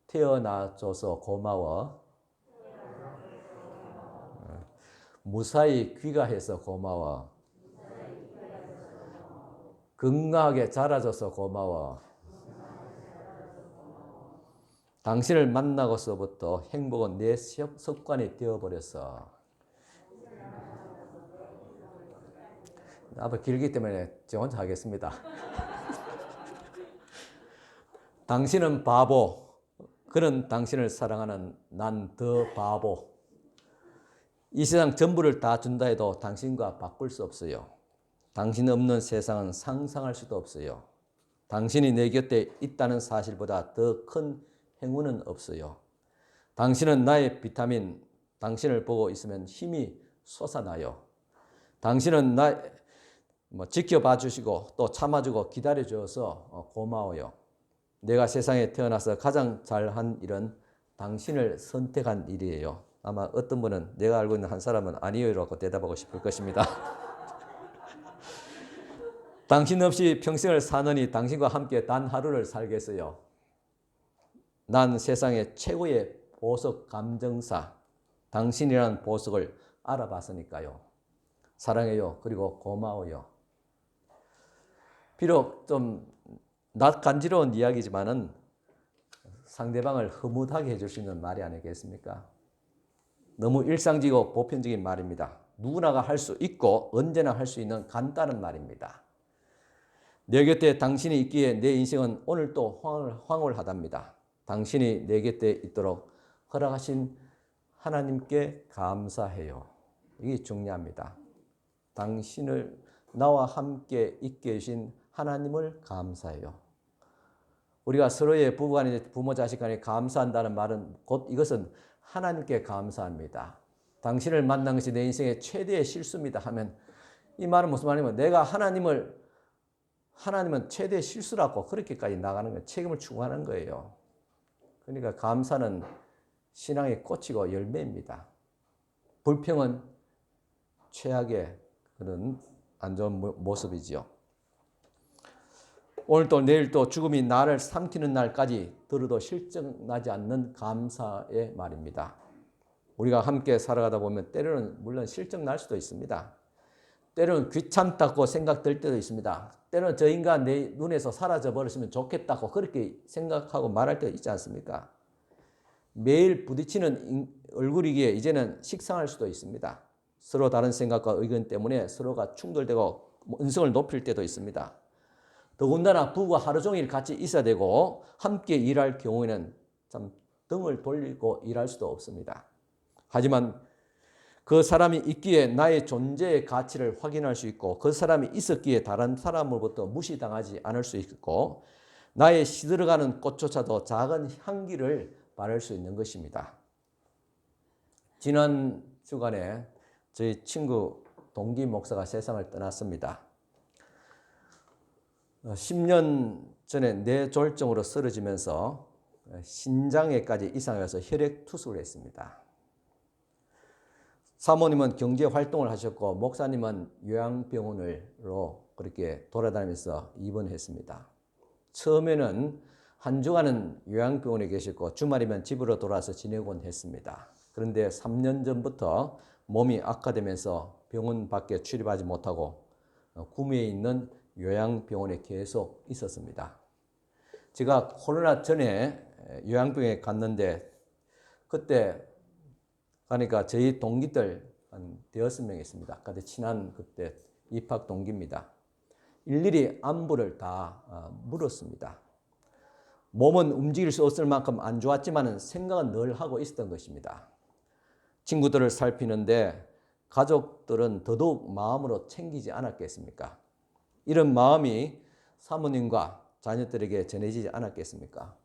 태어나줘서 고마워. 무사히 귀가해서 고마워. 건강하게 자라줘서 고마워. 당신을 만나고서부터 행복은 내 습관이 되어버렸어. 나도 길기 때문에 저 혼자 하겠습니다. 당신은 바보. 그런 당신을 사랑하는 난 더 바보. 이 세상 전부를 다 준다 해도 당신과 바꿀 수 없어요. 당신 없는 세상은 상상할 수도 없어요. 당신이 내 곁에 있다는 사실보다 더 큰 행운은 없어요. 당신은 나의 비타민. 당신을 보고 있으면 힘이 솟아나요. 당신은 지켜봐 주시고 또 참아주고 기다려줘서 고마워요. 내가 세상에 태어나서 가장 잘한 일은 당신을 선택한 일이에요. 아마 어떤 분은 내가 알고 있는 한 사람은 아니요라고 대답하고 싶을 것입니다. 당신 없이 평생을 사느니 당신과 함께 단 하루를 살겠어요. 난 세상의 최고의 보석 감정사, 당신이라는 보석을 알아봤으니까요. 사랑해요. 그리고 고마워요. 비록 좀 낯간지러운 이야기지만은 상대방을 흐뭇하게 해줄 수 있는 말이 아니겠습니까? 너무 일상적이고 보편적인 말입니다. 누구나가 할 수 있고 언제나 할 수 있는 간단한 말입니다. 내 곁에 당신이 있기에 내 인생은 오늘도 황홀하답니다. 당신이 내 곁에 있도록 허락하신 하나님께 감사해요. 이게 중요합니다. 당신을 나와 함께 있게 해주신 하나님을 감사해요. 우리가 서로의 부부간에 부모 자식 간에 감사한다는 말은 곧 이것은 하나님께 감사합니다. 당신을 만난 것이 내 인생의 최대의 실수입니다 하면 이 말은 무슨 말이냐면 내가 하나님은 최대의 실수라고 그렇게까지 나가는 거예요. 책임을 추구하는 거예요. 그러니까 감사는 신앙의 꽃이고 열매입니다. 불평은 최악의 그런 안 좋은 모습이지요. 오늘도 내일도 죽음이 나를 삼키는 날까지 들어도 실증나지 않는 감사의 말입니다. 우리가 함께 살아가다 보면 때로는 물론 실증날 수도 있습니다. 때로는 귀찮다고 생각될 때도 있습니다. 때로는 저 인간 내 눈에서 사라져 버렸으면 좋겠다고 그렇게 생각하고 말할 때도 있지 않습니까? 매일 부딪히는 얼굴이기에 이제는 식상할 수도 있습니다. 서로 다른 생각과 의견 때문에 서로가 충돌되고 언성을 높일 때도 있습니다. 더군다나 부부가 하루 종일 같이 있어야 되고 함께 일할 경우에는 참 등을 돌리고 일할 수도 없습니다. 하지만 그 사람이 있기에 나의 존재의 가치를 확인할 수 있고 그 사람이 있었기에 다른 사람으로부터 무시당하지 않을 수 있고 나의 시들어가는 꽃조차도 작은 향기를 바랄 수 있는 것입니다. 지난 주간에 저희 친구 동기 목사가 세상을 떠났습니다. 10년 전에 뇌졸중으로 쓰러지면서 신장에까지 이상이 와서 혈액 투수를 했습니다. 사모님은 경제 활동을 하셨고 목사님은 요양병원으로 그렇게 돌아다니면서 입원했습니다. 처음에는 한 주간은 요양병원에 계셨고 주말이면 집으로 돌아와서 지내곤 했습니다. 그런데 3년 전부터 몸이 악화되면서 병원 밖에 출입하지 못하고 구미에 있는 요양병원에 계속 있었습니다. 제가 코로나 전에 요양병원에 갔는데 그때 가니까 저희 동기들 한 5명 있습니다. 그때 친한 그때 입학 동기입니다. 일일이 안부를 다 물었습니다. 몸은 움직일 수 없을 만큼 안 좋았지만 생각은 늘 하고 있었던 것입니다. 친구들을 살피는데 가족들은 더더욱 마음으로 챙기지 않았겠습니까? 이런 마음이 사모님과 자녀들에게 전해지지 않았겠습니까?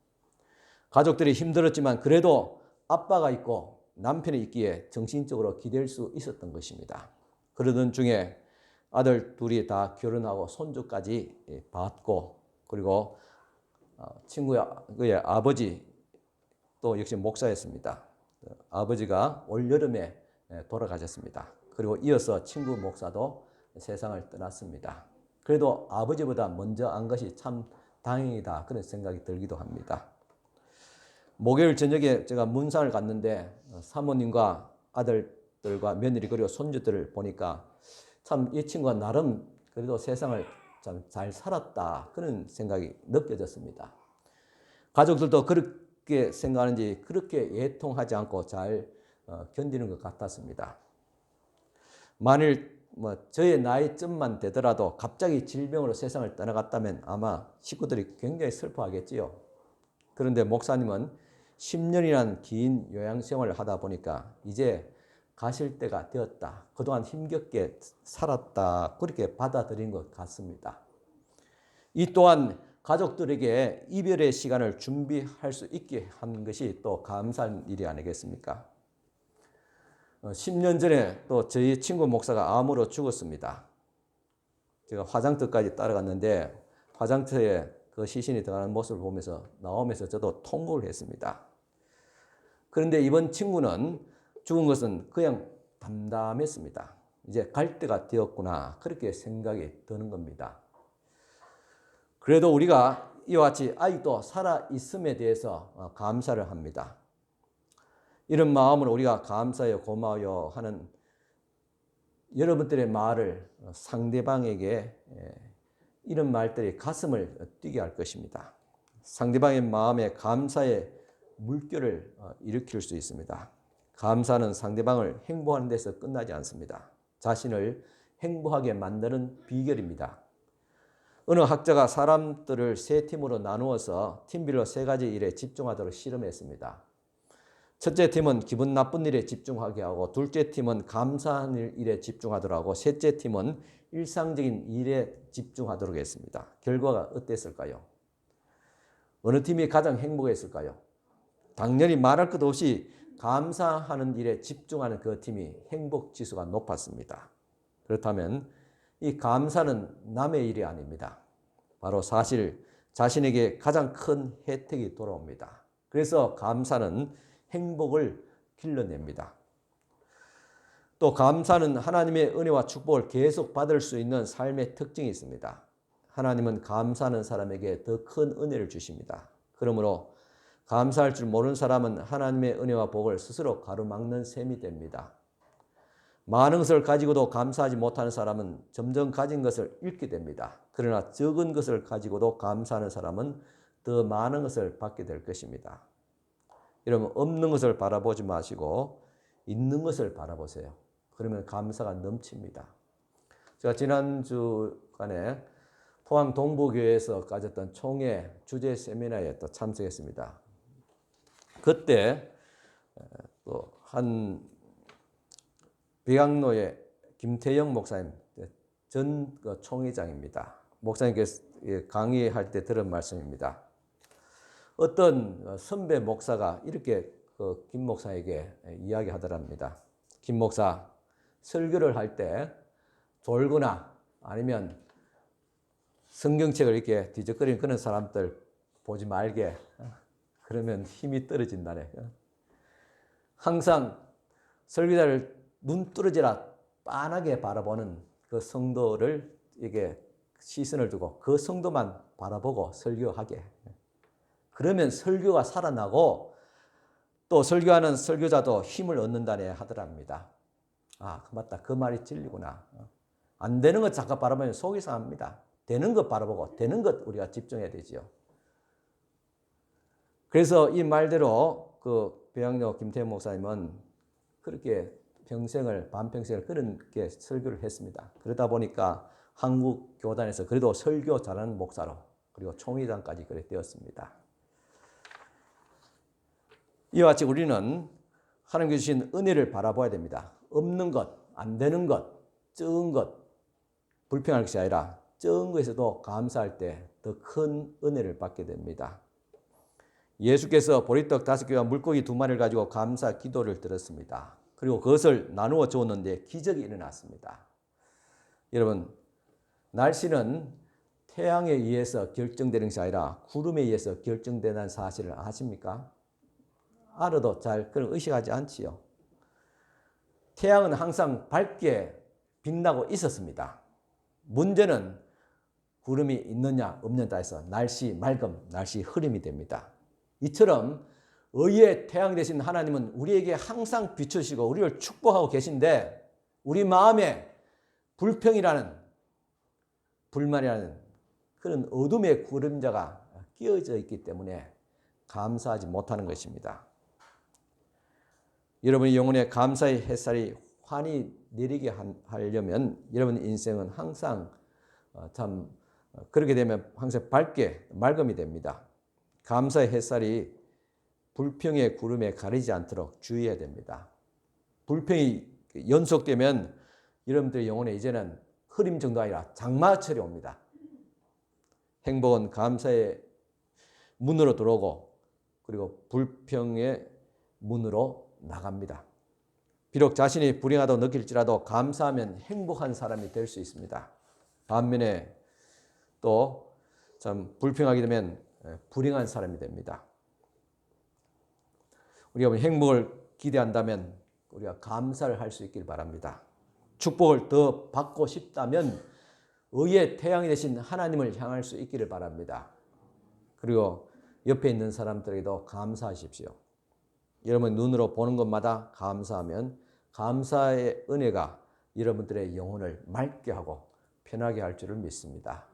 가족들이 힘들었지만 그래도 아빠가 있고 남편이 있기에 정신적으로 기댈 수 있었던 것입니다. 그러던 중에 아들 둘이 다 결혼하고 손주까지 받고 그리고 친구의 아버지 또 역시 목사였습니다. 아버지가 올여름에 돌아가셨습니다. 그리고 이어서 친구 목사도 세상을 떠났습니다. 그래도 아버지보다 먼저 안 것이 참 다행이다 그런 생각이 들기도 합니다. 목요일 저녁에 제가 문상을 갔는데 사모님과 아들들과 며느리 그리고 손주들을 보니까 참 이 친구가 나름 그래도 세상을 참 잘 살았다 그런 생각이 느껴졌습니다. 가족들도 어떻게 생각하는지 그렇게 애통하지 않고 잘 견디는 것 같았습니다. 만일 저의 나이쯤만 되더라도 갑자기 질병으로 세상을 떠나갔다면 아마 식구들이 굉장히 슬퍼하겠지요. 그런데 목사님은 10년이란 긴 요양생활을 하다 보니까 이제 가실 때가 되었다. 그동안 힘겹게 살았다. 그렇게 받아들인 것 같습니다. 이 또한 가족들에게 이별의 시간을 준비할 수 있게 한 것이 또 감사한 일이 아니겠습니까? 10년 전에 또 저희 친구 목사가 암으로 죽었습니다. 제가 화장터까지 따라갔는데 화장터에 그 시신이 들어가는 모습을 보면서 나오면서 저도 통곡을 했습니다. 그런데 이번 친구는 죽은 것은 그냥 담담했습니다. 이제 갈 때가 되었구나 그렇게 생각이 드는 겁니다. 그래도 우리가 이와 같이 아직도 살아있음에 대해서 감사를 합니다. 이런 마음으로 우리가 감사해요 고마워요 하는 여러분들의 말을 상대방에게 이런 말들이 가슴을 뛰게 할 것입니다. 상대방의 마음에 감사의 물결을 일으킬 수 있습니다. 감사는 상대방을 행복하는 데서 끝나지 않습니다. 자신을 행복하게 만드는 비결입니다. 어느 학자가 사람들을 세 팀으로 나누어서 팀별로 세 가지 일에 집중하도록 실험했습니다. 첫째 팀은 기분 나쁜 일에 집중하게 하고, 둘째 팀은 감사한 일에 집중하도록 하고, 셋째 팀은 일상적인 일에 집중하도록 했습니다. 결과가 어땠을까요? 어느 팀이 가장 행복했을까요? 당연히 말할 것 없이 감사하는 일에 집중하는 그 팀이 행복 지수가 높았습니다. 그렇다면 이 감사는 남의 일이 아닙니다. 바로 사실 자신에게 가장 큰 혜택이 돌아옵니다. 그래서 감사는 행복을 길러냅니다. 또 감사는 하나님의 은혜와 축복을 계속 받을 수 있는 삶의 특징이 있습니다. 하나님은 감사하는 사람에게 더 큰 은혜를 주십니다. 그러므로 감사할 줄 모르는 사람은 하나님의 은혜와 복을 스스로 가로막는 셈이 됩니다. 많은 것을 가지고도 감사하지 못하는 사람은 점점 가진 것을 잃게 됩니다. 그러나 적은 것을 가지고도 감사하는 사람은 더 많은 것을 받게 될 것입니다. 여러분, 없는 것을 바라보지 마시고 있는 것을 바라보세요. 그러면 감사가 넘칩니다. 제가 지난주간에 포항 동부교회에서 가졌던 총회 주제 세미나에 또 참석했습니다. 그때 또 한 비강로의 김태영 목사님 전 총회장입니다. 목사님께서 강의할 때 들은 말씀입니다. 어떤 선배 목사가 이렇게 김 목사에게 이야기하더랍니다. 김 목사, 설교를 할 때 졸거나 아니면 성경책을 이렇게 뒤적거리는 그런 사람들 보지 말게. 그러면 힘이 떨어진다네. 항상 설교자를 눈 뚫어지라 빤하게 바라보는 그 성도를 이게 시선을 두고 그 성도만 바라보고 설교하게. 그러면 설교가 살아나고 또 설교하는 설교자도 힘을 얻는다네 하더랍니다. 아, 맞다. 그 말이 진리구나. 안 되는 것 잠깐 바라보면 속이 상합니다. 되는 것 바라보고 되는 것 우리가 집중해야 되죠. 그래서 이 말대로 그 배양로 김태형 목사님은 그렇게 반평생을 그렇게 설교를 했습니다. 그러다 보니까 한국 교단에서 그래도 설교 잘하는 목사로 그리고 총회장까지 그래 되었습니다. 이와 같이 우리는 하나님께서 주신 은혜를 바라봐야 됩니다. 없는 것, 안 되는 것, 적은 것, 불평할 것이 아니라 적은 것에서도 감사할 때 더 큰 은혜를 받게 됩니다. 예수께서 보리떡 5개와 물고기 2마리를 가지고 감사 기도를 드렸습니다. 그리고 그것을 나누어 주었는데 기적이 일어났습니다. 여러분, 날씨는 태양에 의해서 결정되는 것이 아니라 구름에 의해서 결정되는 사실을 아십니까? 알아도 잘 그런 의식하지 않지요. 태양은 항상 밝게 빛나고 있었습니다. 문제는 구름이 있느냐 없느냐에 따라서 날씨 맑음, 날씨 흐림이 됩니다. 이처럼 의의 태양 되신 하나님은 우리에게 항상 비추시고 우리를 축복하고 계신데 우리 마음에 불평이라는 불만이라는 그런 어둠의 그림자가 끼어져 있기 때문에 감사하지 못하는 것입니다. 여러분의 영혼에 감사의 햇살이 환히 내리게 하려면 여러분 인생은 항상 참 그렇게 되면 항상 밝게 맑음이 됩니다. 감사의 햇살이 불평의 구름에 가리지 않도록 주의해야 됩니다. 불평이 연속되면 여러분들의 영혼에 이제는 흐림 정도 아니라 장마철이 옵니다. 행복은 감사의 문으로 들어오고 그리고 불평의 문으로 나갑니다. 비록 자신이 불행하다고 느낄지라도 감사하면 행복한 사람이 될 수 있습니다. 반면에 또 참 불평하게 되면 불행한 사람이 됩니다. 우리가 행복을 기대한다면 우리가 감사를 할 수 있길 바랍니다. 축복을 더 받고 싶다면 의의 태양이 되신 하나님을 향할 수 있기를 바랍니다. 그리고 옆에 있는 사람들에게도 감사하십시오. 여러분 눈으로 보는 것마다 감사하면 감사의 은혜가 여러분들의 영혼을 맑게 하고 편하게 할 줄을 믿습니다.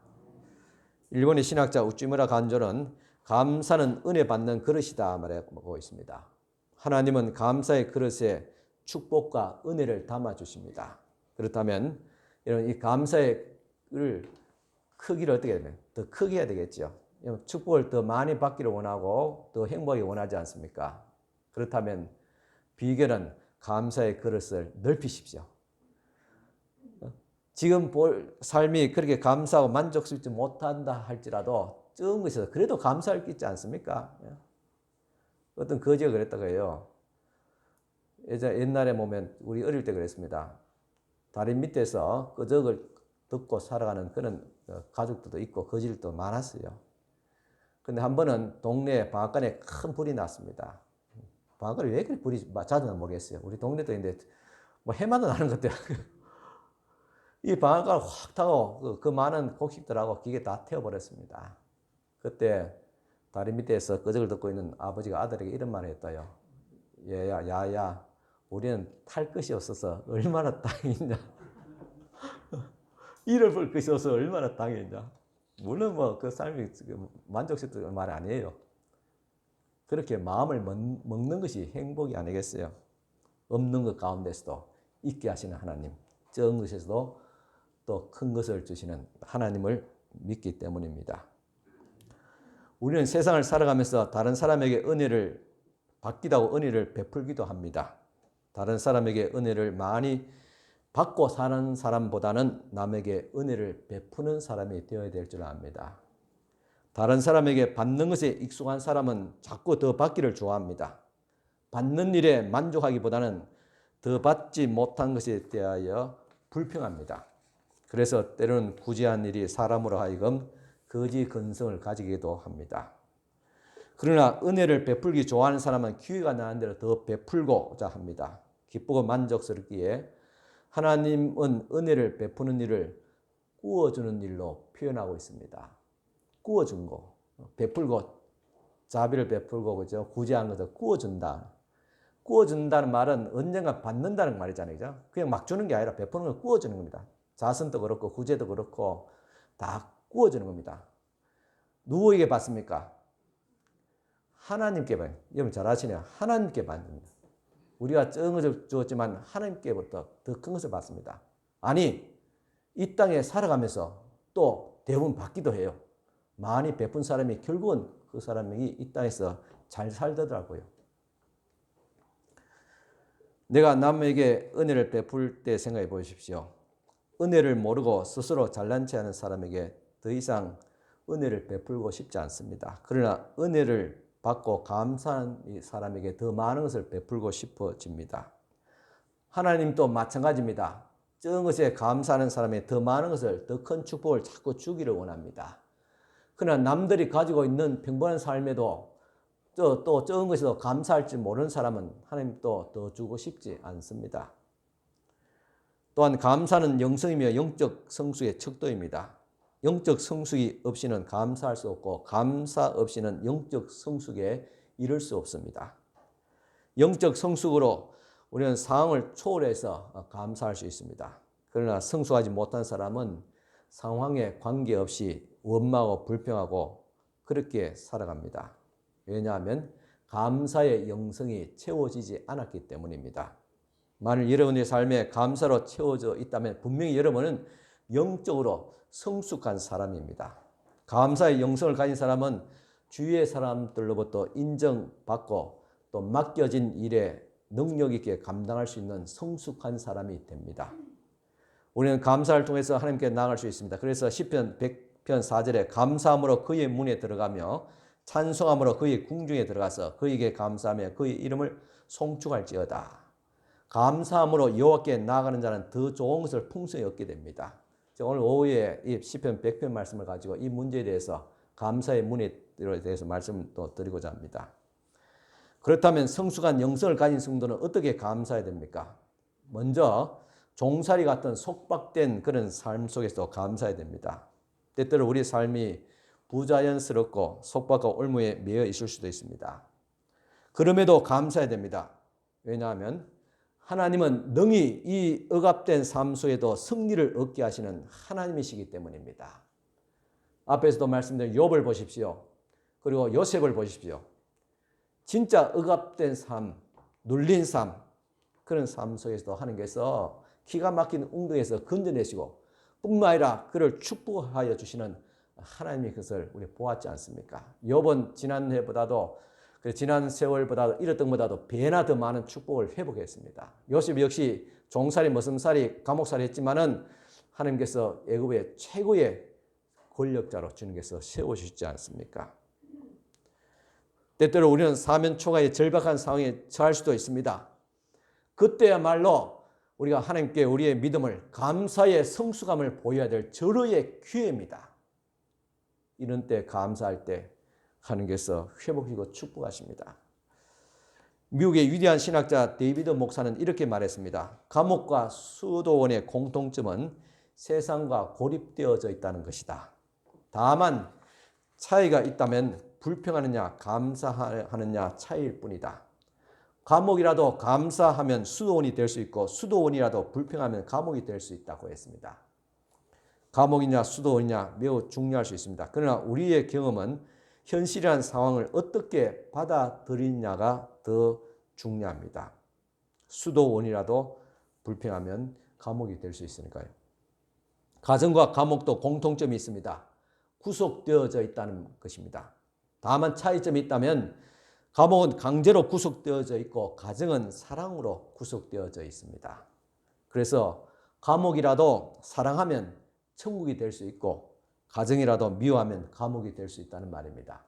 일본의 신학자 우찌무라 간조는 감사는 은혜 받는 그릇이다 말하고 있습니다. 하나님은 감사의 그릇에 축복과 은혜를 담아 주십니다. 그렇다면 여러분 이 감사의 크기를 어떻게 되면 더 크게 해야 되겠죠. 축복을 더 많이 받기를 원하고 더 행복하게 원하지 않습니까? 그렇다면 비결은 감사의 그릇을 넓히십시오. 지금 볼 삶이 그렇게 감사하고 만족스럽지 못한다 할지라도 적은 것에서 그래도 감사할 게 있지 않습니까? 어떤 거지가 그랬다고 해요. 옛날에 보면 우리 어릴 때 그랬습니다. 다리 밑에서 끄적을 듣고 살아가는 그런 가족들도 있고 거지들도 많았어요. 근데 한 번은 동네 방앗간에 큰 불이 났습니다. 방앗간에 왜 그렇게 불이 자주나 모르겠어요. 우리 동네도 있는데 뭐 해마다 나는 것 같아요. 이 방앗간을 확 타고 그 많은 곡식들하고 기계 다 태워버렸습니다. 그때 다리 밑에서 끄적을 듣고 있는 아버지가 아들에게 이런 말을 했다요. 얘야, 야야, 우리는 탈 것이 없어서 얼마나 땅이 있냐. 잃어볼 것이 없어서 얼마나 땅이 있냐. 물론 뭐 그 삶이 만족스러운 말 아니에요. 그렇게 마음을 먹는 것이 행복이 아니겠어요. 없는 것 가운데서도 있게 하시는 하나님, 적은 것에서도 또 큰 것을 주시는 하나님을 믿기 때문입니다. 우리는 세상을 살아가면서 다른 사람에게 은혜를 받기도 하고 은혜를 베풀기도 합니다. 다른 사람에게 은혜를 많이 받고 사는 사람보다는 남에게 은혜를 베푸는 사람이 되어야 될 줄 압니다. 다른 사람에게 받는 것에 익숙한 사람은 자꾸 더 받기를 좋아합니다. 받는 일에 만족하기보다는 더 받지 못한 것에 대하여 불평합니다. 그래서 때로는 구제한 일이 사람으로 하여금 거지 근성을 가지기도 합니다. 그러나 은혜를 베풀기 좋아하는 사람은 기회가 나는 대로 더 베풀고자 합니다. 기쁘고 만족스럽기에 하나님은 은혜를 베푸는 일을 구워주는 일로 표현하고 있습니다. 구워준 거, 베풀고 자비를 베풀고 그죠? 구제한 것을 구워준다. 구워준다는 말은 언젠가 받는다는 말이잖아요, 그죠? 그냥 막 주는 게 아니라 베푸는 걸 구워주는 겁니다. 자선도 그렇고 구제도 그렇고 다 구워주는 겁니다. 누구에게 받습니까? 하나님께 받습니다. 여러분 잘 아시네요. 하나님께 받습니다. 우리가 적은 것을 주었지만 하나님께부터 더 큰 것을 받습니다. 아니, 이 땅에 살아가면서 또 대부분 받기도 해요. 많이 베푼 사람이 결국은 그 사람이 이 땅에서 잘 살더라고요. 내가 남에게 은혜를 베풀 때 생각해 보십시오. 은혜를 모르고 스스로 잘난 체 하는 사람에게 더 이상 은혜를 베풀고 싶지 않습니다. 그러나 은혜를 받고 감사한 이 사람에게 더 많은 것을 베풀고 싶어집니다. 하나님도 마찬가지입니다. 적은 것에 감사하는 사람에게 더 많은 것을, 더 큰 축복을 자꾸 주기를 원합니다. 그러나 남들이 가지고 있는 평범한 삶에도 또 적은 것에도 감사할 줄 모르는 사람은 하나님도 더 주고 싶지 않습니다. 또한 감사는 영성이며 영적 성숙의 척도입니다. 영적 성숙이 없이는 감사할 수 없고 감사 없이는 영적 성숙에 이를 수 없습니다. 영적 성숙으로 우리는 상황을 초월해서 감사할 수 있습니다. 그러나 성숙하지 못한 사람은 상황에 관계없이 원망하고 불평하고 그렇게 살아갑니다. 왜냐하면 감사의 영성이 채워지지 않았기 때문입니다. 만일 여러분의 삶에 감사로 채워져 있다면 분명히 여러분은 영적으로 성숙한 사람입니다. 감사의 영성을 가진 사람은 주위의 사람들로부터 인정받고 또 맡겨진 일에 능력 있게 감당할 수 있는 성숙한 사람이 됩니다. 우리는 감사를 통해서 하나님께 나아갈 수 있습니다. 그래서 시편 100편 4절에 감사함으로 그의 문에 들어가며 찬송함으로 그의 궁중에 들어가서 그에게 감사하며 그의 이름을 송축할지어다. 감사함으로 여호와께 나아가는 자는 더 좋은 것을 풍성히 얻게 됩니다. 오늘 오후에 이 시편 100편 말씀을 가지고 이 문제에 대해서 감사의 문에 대해서 말씀을 또 드리고자 합니다. 그렇다면 성숙한 영성을 가진 성도는 어떻게 감사해야 됩니까? 먼저 종살이 같은 속박된 그런 삶 속에서 감사해야 됩니다. 때때로 우리 삶이 부자연스럽고 속박과 올무에 매여 있을 수도 있습니다. 그럼에도 감사해야 됩니다. 왜냐하면 하나님은 능히 이 억압된 삶 속에도 승리를 얻게 하시는 하나님이시기 때문입니다. 앞에서도 말씀드린 욥을 보십시오. 그리고 요셉을 보십시오. 진짜 억압된 삶, 눌린 삶, 그런 삶 속에서도 하나님께서 기가 막힌 웅덩이에서 건져내시고 뿐만 아니라 그를 축복하여 주시는 하나님의 것을 우리 보았지 않습니까? 욥은 지난 해보다도 지난 세월보다도 잃었던 것보다도 배나 더 많은 축복을 회복했습니다. 요셉 역시 종살이, 머슴살이, 감옥살이 했지만은 하나님께서 애굽의 최고의 권력자로 주님께서 세우시지 않습니까? 때때로 우리는 사면 초가의 절박한 상황에 처할 수도 있습니다. 그때야말로 우리가 하나님께 우리의 믿음을 감사의 성숙함을 보여야 될 절호의 기회입니다. 이런 때 감사할 때 하나님께서 회복하시고 축복하십니다. 미국의 위대한 신학자 데이비드 목사는 이렇게 말했습니다. 감옥과 수도원의 공통점은 세상과 고립되어져 있다는 것이다. 다만 차이가 있다면 불평하느냐 감사하느냐 차이일 뿐이다. 감옥이라도 감사하면 수도원이 될 수 있고 수도원이라도 불평하면 감옥이 될 수 있다고 했습니다. 감옥이냐 수도원이냐 매우 중요할 수 있습니다. 그러나 우리의 경험은 현실이라는 상황을 어떻게 받아들이냐가 더 중요합니다. 수도원이라도 불평하면 감옥이 될 수 있으니까요. 가정과 감옥도 공통점이 있습니다. 구속되어져 있다는 것입니다. 다만 차이점이 있다면 감옥은 강제로 구속되어져 있고 가정은 사랑으로 구속되어져 있습니다. 그래서 감옥이라도 사랑하면 천국이 될 수 있고 가정이라도 미워하면 감옥이 될 수 있다는 말입니다.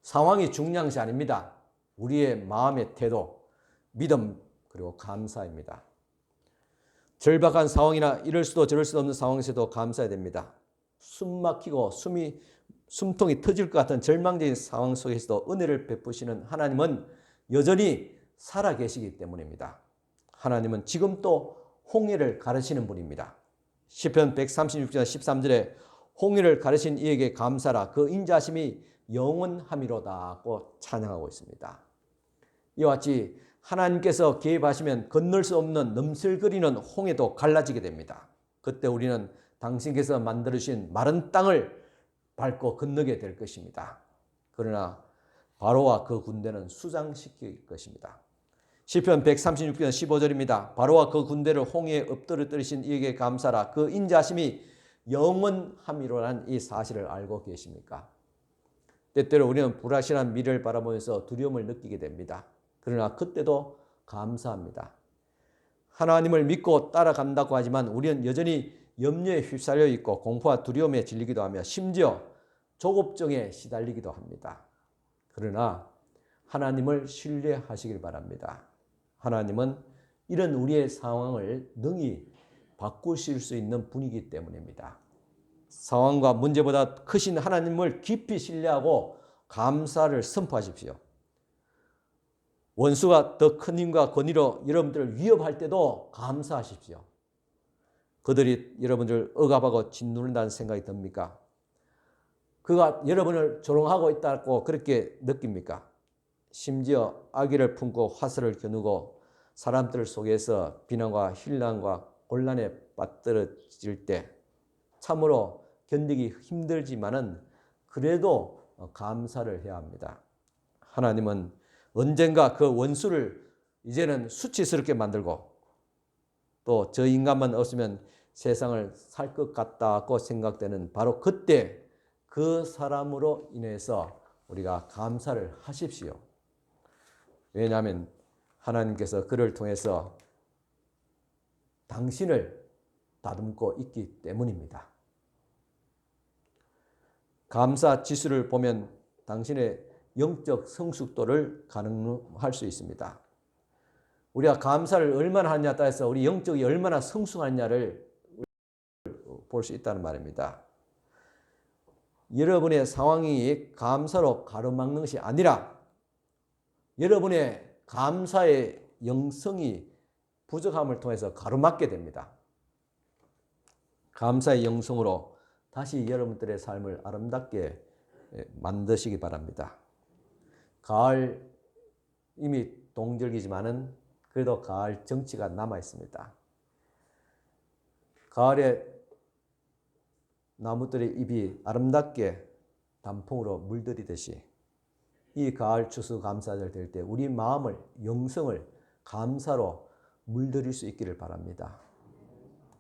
상황이 중요한 것이 아닙니다. 우리의 마음의 태도, 믿음 그리고 감사입니다. 절박한 상황이나 이럴 수도 저럴 수도 없는 상황에서도 감사해야 됩니다. 숨 막히고 숨통이 터질 것 같은 절망적인 상황 속에서도 은혜를 베푸시는 하나님은 여전히 살아계시기 때문입니다. 하나님은 지금 또 홍해를 가르치는 분입니다. 시편 136편 13절에 홍해를 가르친 이에게 감사라 그 인자심이 영원함이로다고 찬양하고 있습니다. 이와 같이 하나님께서 개입하시면 건널 수 없는 넘슬거리는 홍해도 갈라지게 됩니다. 그때 우리는 당신께서 만들어주신 마른 땅을 밟고 건너게 될 것입니다. 그러나 바로와 그 군대는 수장시킬 것입니다. 시편 136편 15절입니다. 바로와 그 군대를 홍해에 엎드려뜨리신 이에게 감사라 그 인자심이 영원함이로라는 이 사실을 알고 계십니까? 때때로 우리는 불확실한 미래를 바라보면서 두려움을 느끼게 됩니다. 그러나 그때도 감사합니다. 하나님을 믿고 따라간다고 하지만 우리는 여전히 염려에 휩싸여 있고 공포와 두려움에 질리기도 하며 심지어 조급증에 시달리기도 합니다. 그러나 하나님을 신뢰하시길 바랍니다. 하나님은 이런 우리의 상황을 능히 바꾸실 수 있는 분이기 때문입니다. 상황과 문제보다 크신 하나님을 깊이 신뢰하고 감사를 선포하십시오. 원수가 더 큰 힘과 권위로 여러분들을 위협할 때도 감사하십시오. 그들이 여러분들을 억압하고 짓누른다는 생각이 듭니까? 그가 여러분을 조롱하고 있다고 그렇게 느낍니까? 심지어 악의를 품고 화살을 겨누고 사람들 속에서 비난과 혼란과 곤란에 빠뜨려질 때 참으로 견디기 힘들지만은 그래도 감사를 해야 합니다. 하나님은 언젠가 그 원수를 이제는 수치스럽게 만들고 또 저 인간만 없으면 세상을 살 것 같다고 생각되는 바로 그때 그 사람으로 인해서 우리가 감사를 하십시오. 왜냐하면 하나님께서 그를 통해서 당신을 다듬고 있기 때문입니다. 감사 지수를 보면 당신의 영적 성숙도를 가늠할 수 있습니다. 우리가 감사를 얼마나 하느냐에 따라서 우리 영적이 얼마나 성숙하느냐를 볼 수 있다는 말입니다. 여러분의 상황이 감사로 가로막는 것이 아니라 여러분의 감사의 영성이 부족함을 통해서 가로막게 됩니다. 감사의 영성으로 다시 여러분들의 삶을 아름답게 만드시기 바랍니다. 가을 이미 동절기지만은 그래도 가을 정취가 남아 있습니다. 가을에 나무들의 잎이 아름답게 단풍으로 물들이듯이 이 가을 추수감사절 될 때 우리 마음을, 영성을 감사로 물들일 수 있기를 바랍니다.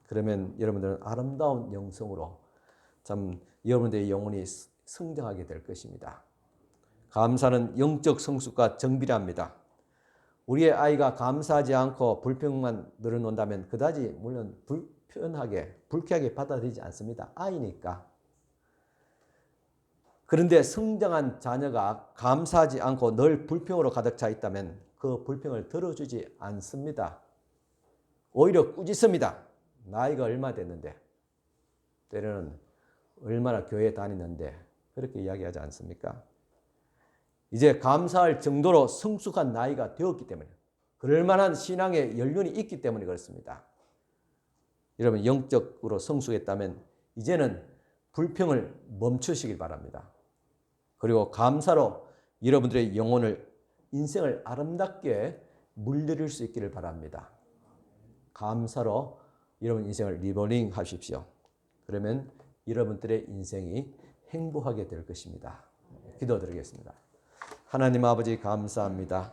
그러면 여러분들은 아름다운 영성으로 참 여러분들의 영혼이 성장하게 될 것입니다. 감사는 영적 성숙과 정비례합니다. 우리의 아이가 감사하지 않고 불평만 늘어놓는다면 그다지 물론 불편하게, 불쾌하게 받아들이지 않습니다. 아이니까. 그런데 성장한 자녀가 감사하지 않고 늘 불평으로 가득 차 있다면 그 불평을 들어주지 않습니다. 오히려 꾸짖습니다. 나이가 얼마 됐는데, 때로는 얼마나 교회 다니는데 그렇게 이야기하지 않습니까? 이제 감사할 정도로 성숙한 나이가 되었기 때문에, 그럴 만한 신앙의 연륜이 있기 때문에 그렇습니다. 여러분 영적으로 성숙했다면 이제는 불평을 멈추시길 바랍니다. 그리고 감사로 여러분들의 영혼을, 인생을 아름답게 물들일 수 있기를 바랍니다. 감사로 여러분 인생을 리버링 하십시오. 그러면 여러분들의 인생이 행복하게 될 것입니다. 기도드리겠습니다. 하나님 아버지 감사합니다.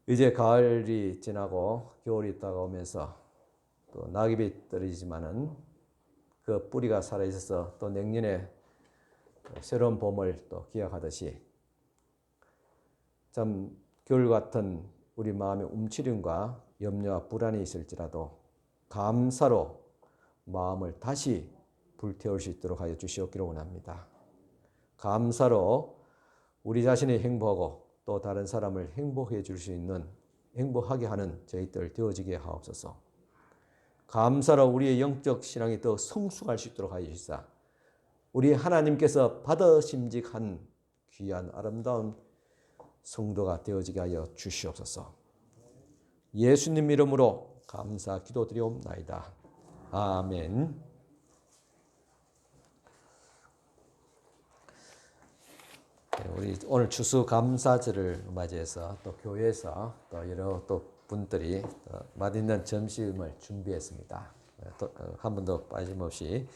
이제 가을이 지나고 겨울이 다가오면서 또 낙엽이 떨어지지만은 그 뿌리가 살아있어서 또 내년에 새로운 봄을 또 기약하듯이 참 겨울 같은 우리 마음의 움츠림과 염려와 불안이 있을지라도 감사로 마음을 다시 불태울 수 있도록 하여 주시옵기를 원합니다. 감사로 우리 자신이 행복하고 또 다른 사람을 행복해 줄 수 있는, 행복하게 하는 저희들 되어지게 하옵소서. 감사로 우리의 영적 신앙이 더 성숙할 수 있도록 하여 주시사 우리 하나님께서 받으심직한 귀한 아름다운 성도가 되어지게 하여 주시옵소서. 예수님 이름으로 감사 기도드리옵나이다. 아멘. 우리 오늘 추수감사절을 맞이해서 또 교회에서 또 여러 또 분들이 또 맛있는 점심을 준비했습니다. 또 한 번도 빠짐없이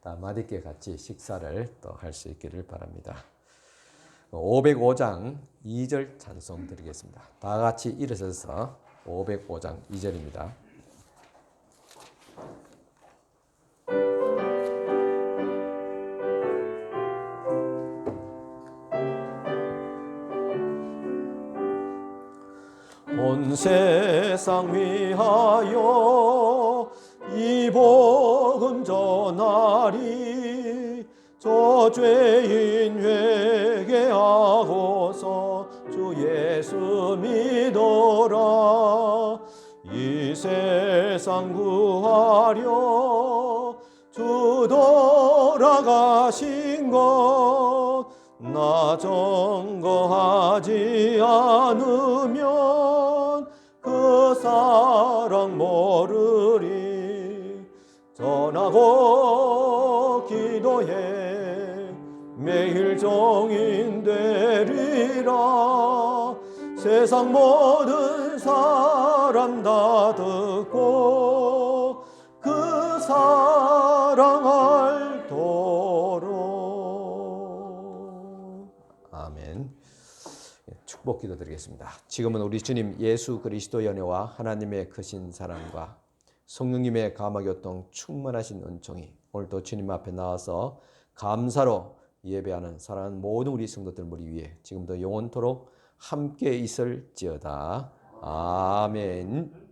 다 맛있게 같이 식사를 또 할 수 있기를 바랍니다. 505장 2절 찬송 드리겠습니다. 다 같이 일어서서 505장 2절입니다. 온 세상 위하여 이 복음 전하리. 저 죄인 회개하고서 주 예수 믿어라. 이 세상 구하려 주 돌아가신 것 나 증거하지 않으면 그 사랑 모르리. 전하고 기도해 매일 종인 되리라. 세상 모든 사람 다 듣고 그 사랑 알도록. 아멘. 축복 기도드리겠습니다. 지금은 우리 주님 예수 그리스도 연애와 하나님의 크신 사랑과 성령님의 감화교통 충만하신 은총이 오늘도 주님 앞에 나와서 감사로 예배하는 사랑하는 모든 우리 성도들 머리 위에 지금도 영원토록 함께 있을지어다. 아멘.